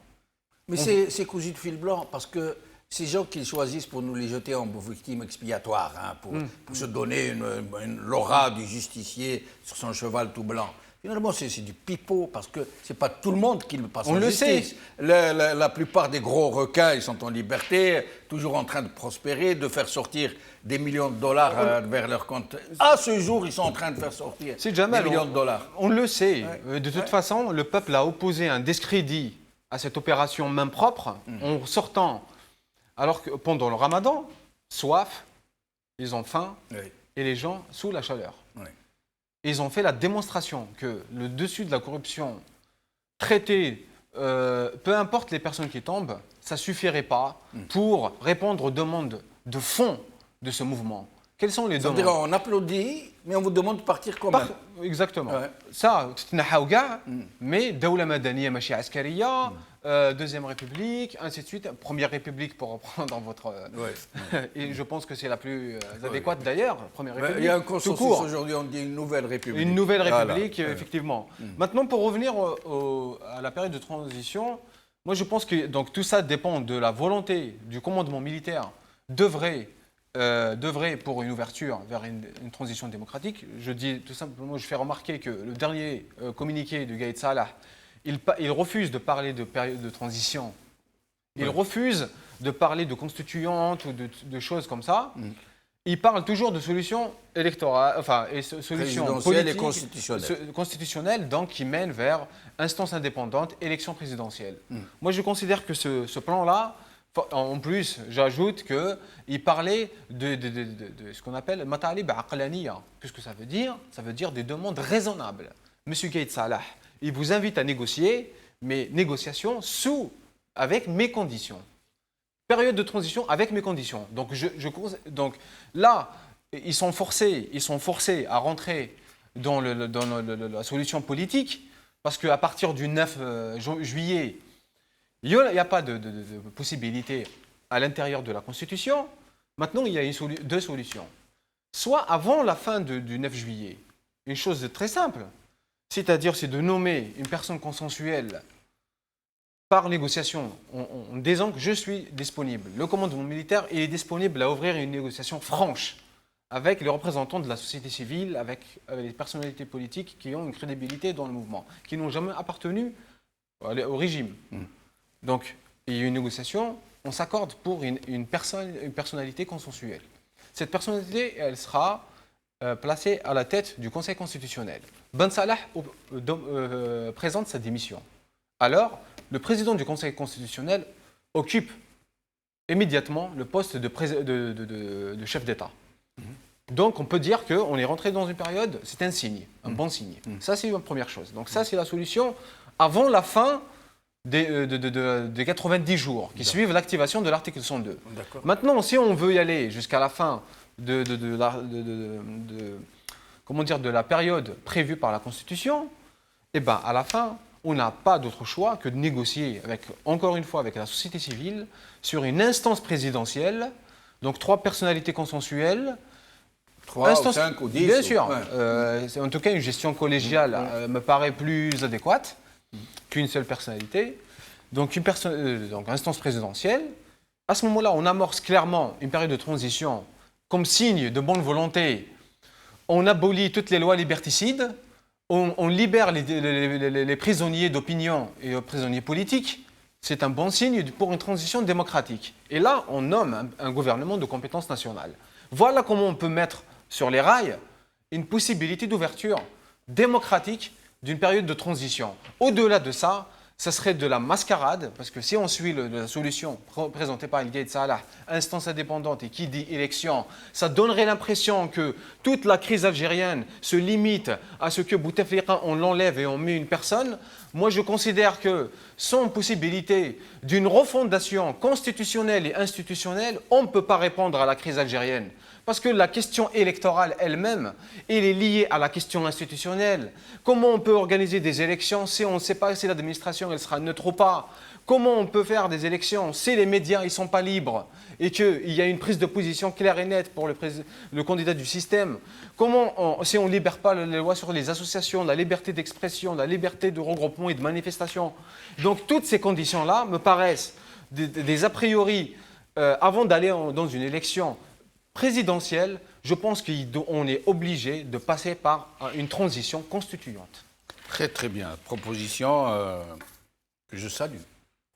Mais c'est cousu de fil blanc, parce que ces gens qu'ils choisissent pour nous les jeter en victime expiatoire, pour se donner une l'aura du justicier sur son cheval tout blanc. Finalement, c'est du pipeau, parce que c'est pas tout le monde qui le passe en justice. La plupart des gros requins, ils sont en liberté, toujours en train de prospérer, de faire sortir des millions de dollars vers leur compte. À ce jour, ils sont en train de faire sortir des millions de dollars. On le sait. Ouais. De toute façon, le peuple a opposé un discrédit à cette opération main propre en sortant, alors que pendant le ramadan, soif, ils ont faim et les gens sous la chaleur. Ils ont fait la démonstration que le dessus de la corruption traité, peu importe les personnes qui tombent, ça ne suffirait pas pour répondre aux demandes de fond de ce mouvement. Quelles sont les demandes? C'est-à-dire on applaudit, mais on vous demande de partir quand même. Exactement. Ça, mais Daoula Madaniya Machi Askariya, Deuxième République, ainsi de suite. Première République pour reprendre votre... Et je pense que c'est la plus adéquate d'ailleurs, Première République. Il y a un consensus aujourd'hui, on dit une nouvelle République. Une nouvelle République, effectivement. Maintenant, pour revenir à la période de transition, moi je pense que donc, tout ça dépend de la volonté du commandement militaire d'œuvrer pour une ouverture vers une transition démocratique. Je dis tout simplement, je fais remarquer que le dernier communiqué de Gaïd Salah, il refuse de parler de période de transition. Il refuse de parler de constituante ou de choses comme ça. Il parle toujours de solutions électorales, enfin, et solutions politiques et constitutionnelles, donc qui mènent vers instance indépendante, élection présidentielle. Moi, je considère que ce plan-là, en plus, j'ajoute qu'il parlait de ce qu'on appelle matalib aqlaniya. Qu'est-ce que ça veut dire? Ça veut dire des demandes raisonnables. Monsieur Gaïd Salah, il vous invite à négocier, mais négociation avec mes conditions. Période de transition avec mes conditions. Donc, donc là, ils sont forcés à rentrer dans la solution politique, parce qu'à partir du 9 juillet, il n'y a pas de possibilité à l'intérieur de la Constitution. Maintenant, il y a deux solutions. Soit avant la fin du 9 juillet, une chose de très simple, c'est-à-dire c'est de nommer une personne consensuelle par négociation en disant que je suis disponible. Le commandement militaire est disponible à ouvrir une négociation franche avec les représentants de la société civile, avec les personnalités politiques qui ont une crédibilité dans le mouvement, qui n'ont jamais appartenu au régime. Donc, il y a une négociation, on s'accorde pour une personnalité consensuelle. Cette personnalité, elle sera placé à la tête du Conseil constitutionnel. Ben Salah présente sa démission. Alors, le président du Conseil constitutionnel occupe immédiatement le poste de chef d'État. Donc, on peut dire qu'on est rentré dans une période, c'est un signe, un bon signe. Ça, c'est une première chose. Donc, ça, c'est la solution avant la fin des 90 jours qui suivent l'activation de l'article 102. Maintenant, si on veut y aller jusqu'à la fin de la période prévue par la Constitution, eh ben, à la fin, on n'a pas d'autre choix que de négocier, encore une fois, avec la société civile sur une instance présidentielle, donc 3 personnalités consensuelles. 3 ou 5 ou 10. Bien sûr. En tout cas, une gestion collégiale me paraît plus adéquate qu'une seule personnalité. Donc, donc, instance présidentielle. À ce moment-là, on amorce clairement une période de transition comme signe de bonne volonté. On abolit toutes les lois liberticides. On libère les prisonniers d'opinion et les prisonniers politiques. C'est un bon signe pour une transition démocratique. Et là, on nomme un gouvernement de compétence nationale. Voilà comment on peut mettre sur les rails une possibilité d'ouverture démocratique d'une période de transition. Au-delà de ça, ça serait de la mascarade, parce que si on suit la solution présentée par El Gaïd Salah, instance indépendante et qui dit élection, ça donnerait l'impression que toute la crise algérienne se limite à ce que Bouteflika, on l'enlève et on met une personne. Moi, je considère que sans possibilité d'une refondation constitutionnelle et institutionnelle, on ne peut pas répondre à la crise algérienne. Parce que la question électorale elle-même, elle est liée à la question institutionnelle. Comment on peut organiser des élections si on ne sait pas si l'administration elle sera neutre ou pas? Comment on peut faire des élections si les médias ne sont pas libres et qu'il y a une prise de position claire et nette pour le candidat du système? Comment, si on ne libère pas les lois sur les associations, la liberté d'expression, la liberté de regroupement et de manifestation? Donc toutes ces conditions-là me paraissent des a priori, avant d'aller dans une élection présidentielle, je pense qu'on est obligé de passer par une transition constituante. Très très bien. Proposition que je salue.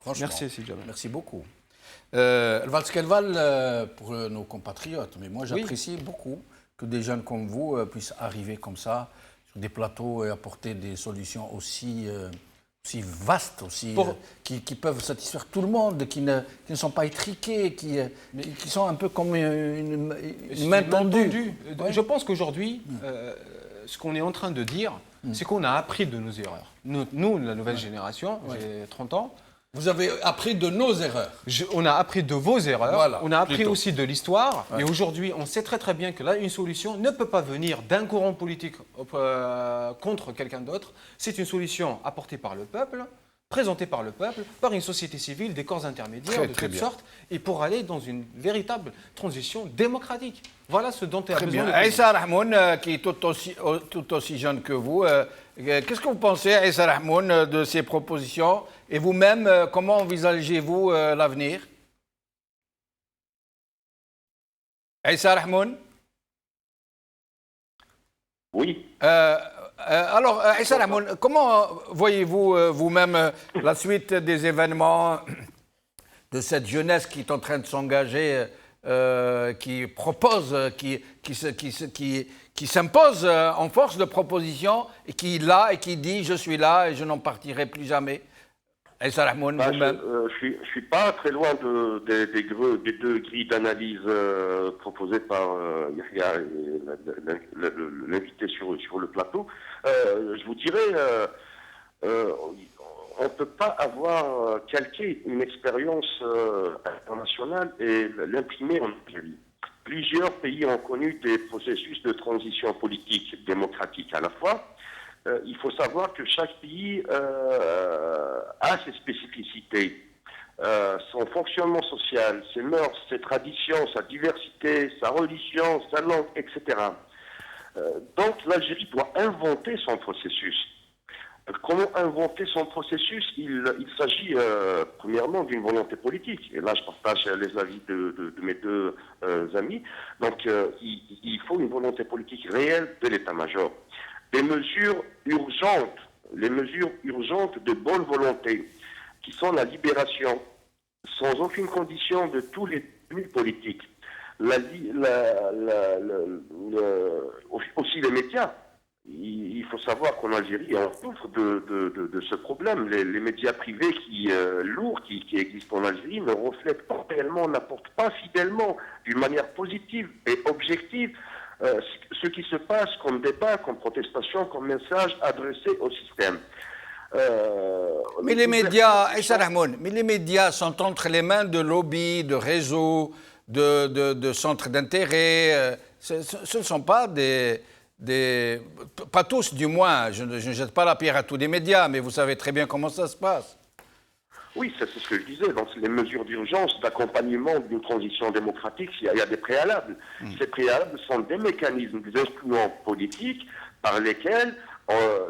Franchement. Merci, Sidjama. Merci beaucoup. Elle va ce qu'elle valent pour nos compatriotes, mais moi j'apprécie beaucoup que des jeunes comme vous puissent arriver comme ça sur des plateaux et apporter des solutions aussi vastes, qui peuvent satisfaire tout le monde, qui ne sont pas étriqués, qui sont un peu comme une main tendue. Ouais. Je pense qu'aujourd'hui, ce qu'on est en train de dire, c'est qu'on a appris de nos erreurs. Nous la nouvelle génération, j'ai 30 ans. Vous avez appris de nos erreurs. On a appris de vos erreurs. Voilà, on a appris plutôt aussi de l'histoire. Ouais. Et aujourd'hui, on sait très très bien que là, une solution ne peut pas venir d'un courant politique contre quelqu'un d'autre. C'est une solution apportée par le peuple, présentée par le peuple, par une société civile, des corps intermédiaires de toutes sortes, et pour aller dans une véritable transition démocratique. Voilà ce dont est besoin. Aïssa Rahmoun, qui est tout aussi jeune que vous, qu'est-ce que vous pensez, Aïssa Rahmoun, de ces propositions? Et vous-même, comment envisagez-vous l'avenir? Aïssa Rahmoun? Oui. Alors, Aïssa Rahmoun, comment voyez-vous vous-même la suite des événements de cette jeunesse qui est en train de s'engager, qui propose, qui s'impose en force de proposition et qui est là et qui dit « je suis là et je n'en partirai plus jamais ». Aïssa Rahmoun, vous-même? Je suis pas très loin des deux grilles d'analyse proposées par Yahya, l'invité sur le plateau. Je vous dirais, on ne peut pas avoir calqué une expérience internationale et l'imprimer en Algérie. Plusieurs pays ont connu des processus de transition politique démocratique à la fois. Il faut savoir que chaque pays a ses spécificités, son fonctionnement social, ses mœurs, ses traditions, sa diversité, sa religion, sa langue, etc. Donc l'Algérie doit inventer son processus. Comment inventer son processus? Il s'agit premièrement d'une volonté politique. Et là, je partage les avis de mes deux amis. Donc, il faut une volonté politique réelle de l'état-major. Des mesures urgentes, les mesures urgentes de bonne volonté, qui sont la libération, sans aucune condition, de tous les détenus politiques, aussi les médias. Il faut savoir qu'en Algérie, on souffre de ce problème. Les médias privés lourds qui existent en Algérie ne reflètent pas réellement, n'apportent pas fidèlement, d'une manière positive et objective, ce qui se passe comme débat, comme protestation, comme message adressé au système. Mais les médias sont entre les mains de lobbies, de réseaux, de centres d'intérêt. Ce ne sont pas pas tous du moins, je ne jette pas la pierre à tous les médias, mais vous savez très bien comment ça se passe. Oui, c'est ce que je disais. Dans les mesures d'urgence d'accompagnement d'une transition démocratique, il y a des préalables. Ces préalables sont des mécanismes, des instruments politiques par lesquels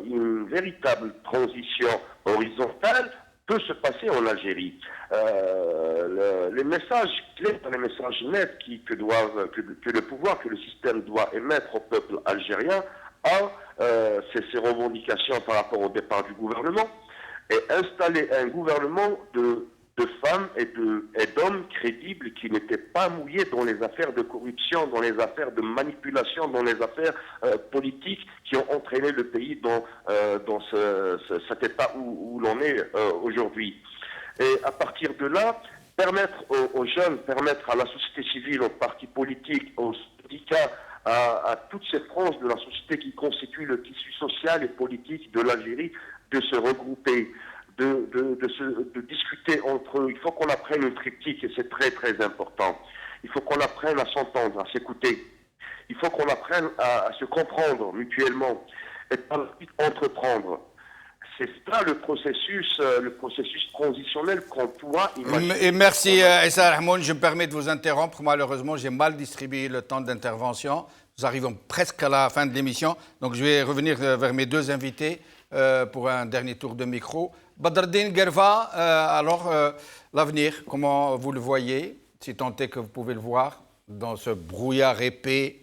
une véritable transition horizontale peut se passer en Algérie. Les messages clés, les messages nets que le pouvoir, que le système doit émettre au peuple algérien, c'est ses revendications par rapport au départ du gouvernement, et installer un gouvernement de femmes et d'hommes crédibles qui n'étaient pas mouillés dans les affaires de corruption, dans les affaires de manipulation, dans les affaires politiques qui ont entraîné le pays dans cet état où l'on est aujourd'hui. Et à partir de là, permettre aux jeunes, permettre à la société civile, aux partis politiques, aux syndicats, à toutes ces franges de la société qui constituent le tissu social et politique de l'Algérie, de se regrouper, de discuter entre eux. Il faut qu'on apprenne une triptyque et c'est très très important. Il faut qu'on apprenne à s'entendre, à s'écouter. Il faut qu'on apprenne à se comprendre mutuellement et par la suite entreprendre. C'est ça le processus transitionnel qu'on doit imaginer. Et merci Issa Rahmoun, je me permets de vous interrompre. Malheureusement, j'ai mal distribué le temps d'intervention. Nous arrivons presque à la fin de l'émission, donc je vais revenir vers mes deux invités pour un dernier tour de micro. Badreddine Guerva, alors l'avenir, comment vous le voyez, si tant est que vous pouvez le voir, dans ce brouillard épais?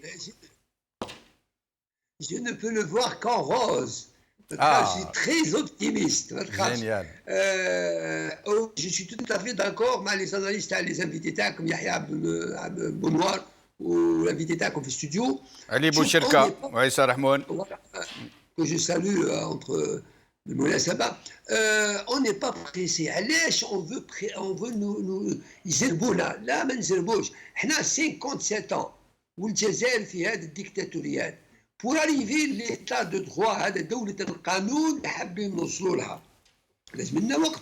Je ne peux le voir qu'en rose. Je suis très optimiste. Génial. Je suis tout à fait d'accord avec les analystes, les invités comme Yahya Bounoir ou l'invité comme في studio. Ali Boucherka, oui, Issa Rahmoun. Que je salue entre Moulay Sabah. On n'est pas pressé. علاش on veut nous يزربونا؟ لا ما نزربوش. احنا 57 ans والجزائر في هذه الديكتاتوريات. Pour arriver à l'état de droit, هذا دولة القانون اللي حابين نوصلوا لها. لازم لنا وقت.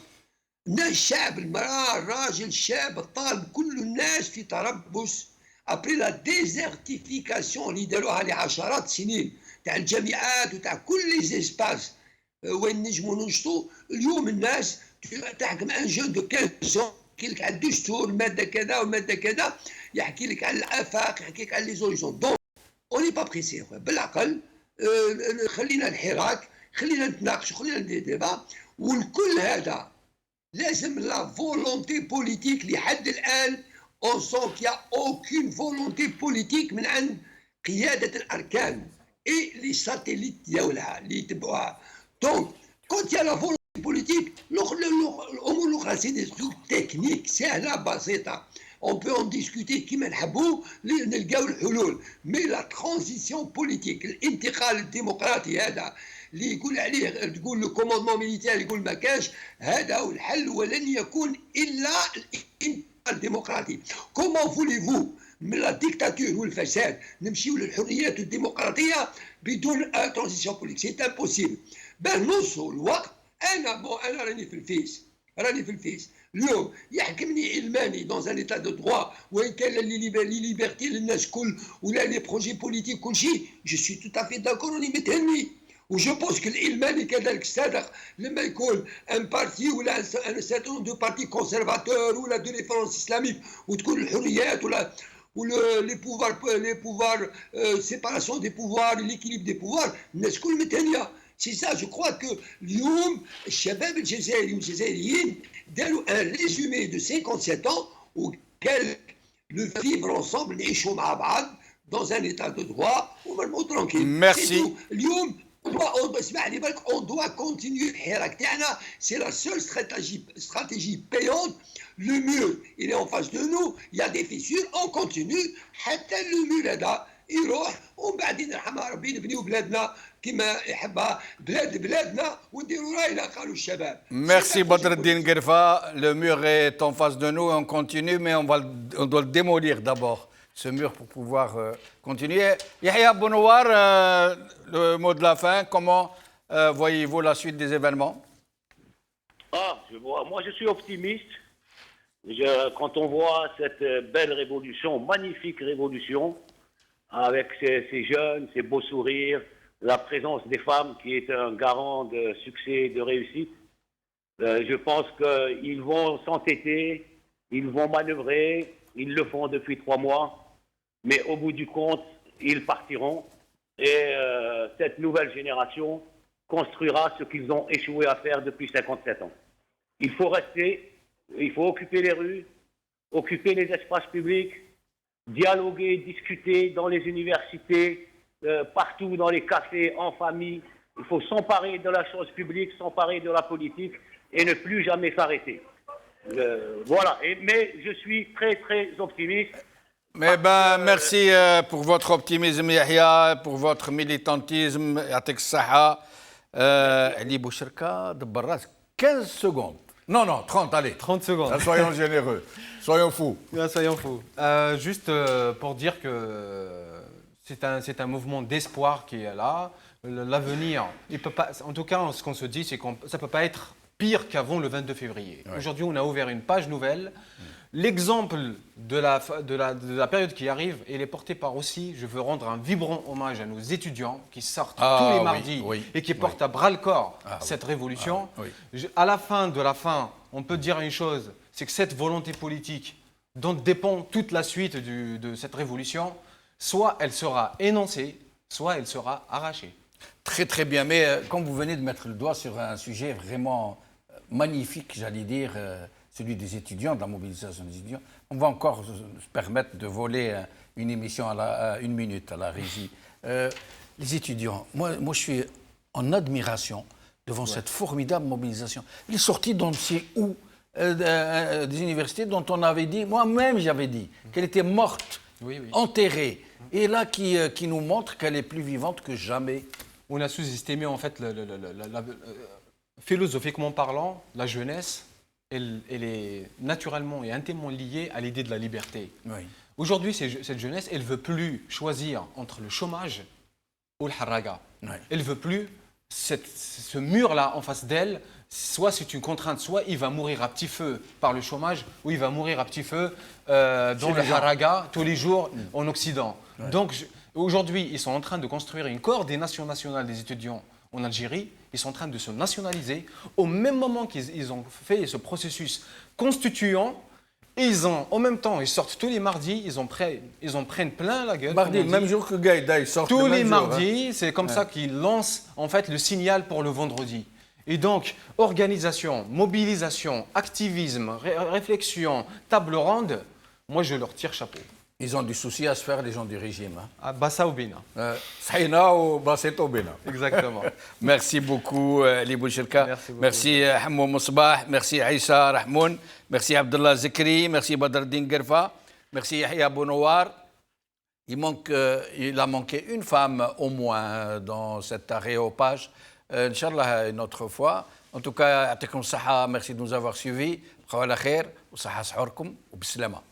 الشعب، المرأة، الراجل، الشاب، الطالب، كل الناس في تربص après la désertification اللي داروها لعشرات السنين تاع الجامعات وتاع كل لي اسباس وين نجموا ننشطوا. اليوم الناس تحكم ان جون دو 15 يحكي لك على الدستور، الماده كذا والماده كذا، يحكي لك على الافاق، يحكي لك على لي زوريزون. دونك اون ني با بريسي بالعقل. خلينا الحراك، خلينا نتناقشوا، خلينا ندير ديبا، والكل هذا لازم لا فولونتي بوليتيك. لحد الان on sent qu'il n'y a aucune volonté politique من عند قيادة الأركان et les satellites ديالها اللي يتبعوها. Donc, quand il y a la volonté politique, الأمور الأخرى c'est des trucs techniques سهلة بسيطة. On peut en discuter كيما نحبوا نلقاو الحلول. Mais la transition politique، الانتقال الديمقراطي هذا اللي يقول عليه تقول الكوماندمون ميليتير يقول ما كاش، هذا هو الحل ولن يكون إلا الديمقراطي. Comment voulez-vous من لا ديكتاتور والفساد نمشيو للحريات الديمقراطيه بدون ترانزيسيون بوليتيك؟ سي امبوسيبل. باه نوصلوا الوقت. انا راني في الفيس اليوم يحكمني علماني دون ان ايتا دو دروا، وان كان لي ليبرتي للناس كل ولا لي بروجي بوليتيك كل شيء. جو سوي تو افي داكور راني متهني. وجو بونس كو العلماني كذلك صادق لما يكون ان بارتي ولا ان سيرتون دو بارتي كونسيرفاتور ولا دو ريفيرونس اسلاميك وتكون الحريات ولا لي بوفوار سيباراسيون دي بوفوار ليكيليب دي بوفوار الناس كل متهنيه. سي سا جو كخوا كو اليوم الشباب الجزائري والجزائريين داروا ان ريزومي دو 57 ans وكان لو فيفر انصامبل نعيشوا مع بعض dans un état de droit ou vraiment tranquille. Merci. اليوم On doit continuer. C'est la seule stratégie payante. Le mur, il est en face de nous. Il y a des fissures. On continue. Le mur là, il roح ومن بعد نرحمها ربي نبنيو بلادنا كما يحبها بلادنا ونديروا راينا قالوا الشباب. Merci Badreddine Guerfa. Le mur est en face de nous. On continue, mais on doit le démolir d'abord, ce mur, pour pouvoir continuer. Yahya Bounouar, le mot de la fin. Comment voyez-vous la suite des événements? Moi, je suis optimiste. Quand on voit cette belle révolution, magnifique révolution, avec ces jeunes, ces beaux sourires, la présence des femmes qui est un garant de succès et de réussite, je pense qu'ils vont s'entêter, ils vont manœuvrer, ils le font depuis 3 mois, mais au bout du compte, ils partiront et cette nouvelle génération construira ce qu'ils ont échoué à faire depuis 57 ans. Il faut rester, il faut occuper les rues, occuper les espaces publics, dialoguer, discuter dans les universités, partout dans les cafés, en famille. Il faut s'emparer de la chose publique, s'emparer de la politique et ne plus jamais s'arrêter. Voilà. Mais je suis très, très optimiste. Mais merci pour votre optimisme, Yahya, pour votre militantisme. Yatek Saha. Ali Boucherka de Barras, 15 secondes. Non, 30, allez. 30 secondes. Soyons généreux. Soyons fous. Soyons fous. Juste pour dire que c'est un mouvement d'espoir qui est là. L'avenir, il peut pas. En tout cas, ce qu'on se dit, c'est que ça ne peut pas être pire qu'avant le 22 février. Ouais. Aujourd'hui, on a ouvert une page nouvelle. L'exemple de la période qui arrive, il est porté par aussi, je veux rendre un vibrant hommage à nos étudiants qui sortent tous les mardis et qui portent à bras-le-corps cette révolution. À la fin, on peut dire une chose, c'est que cette volonté politique dont dépend toute la suite de cette révolution, soit elle sera énoncée, soit elle sera arrachée. Très très bien, mais comme vous venez de mettre le doigt sur un sujet vraiment magnifique, j'allais dire, celui des étudiants, de la mobilisation des étudiants, on va encore se permettre de voler une émission à 1 minute à la régie. Les étudiants, moi je suis en admiration devant cette formidable mobilisation. Il est sorti d'on ne sait où, des universités dont on avait dit, moi-même j'avais dit, qu'elle était morte, enterrée, et là qui nous montre qu'elle est plus vivante que jamais. On a sous-estimé en fait, philosophiquement parlant, la jeunesse, elle est naturellement et intimement liée à l'idée de la liberté. Oui. Aujourd'hui, cette jeunesse, elle ne veut plus choisir entre le chômage ou le haraga. Oui. Elle ne veut plus ce mur-là en face d'elle. Soit c'est une contrainte, soit il va mourir à petit feu par le chômage, ou il va mourir à petit feu dans le haraga tous les jours en Occident. Oui. Donc aujourd'hui, ils sont en train de construire une coordination nationale des étudiants en Algérie. Ils sont en train de se nationaliser. Au même moment qu'ils ont fait ce processus constituant, en même temps, ils sortent tous les mardis, ils en prennent plein la gueule. Mardi, même jour que Gaïda, ils sortent tous les mardis, c'est comme ça qu'ils lancent en fait le signal pour le vendredi. Et donc, organisation, mobilisation, activisme, réflexion, table ronde, moi je leur tire chapeau. Ils ont du souci à se faire, les gens du régime. Bassa ou Bina. Saïna ou Basseto Bina. Exactement. Merci beaucoup, Ali Boucherka. Merci, Hamou Mousbah. Merci, Aïssa Rahmoun. Merci, Abdullah Zikri. Merci, Badreddine Guerfa. Merci, Yahya Bounouar. Il a manqué une femme au moins dans cet aréopage. Inch'Allah, une autre fois. En tout cas, merci de nous avoir suivis. Khawa la khair, wa saha sahurkum, wa bislama.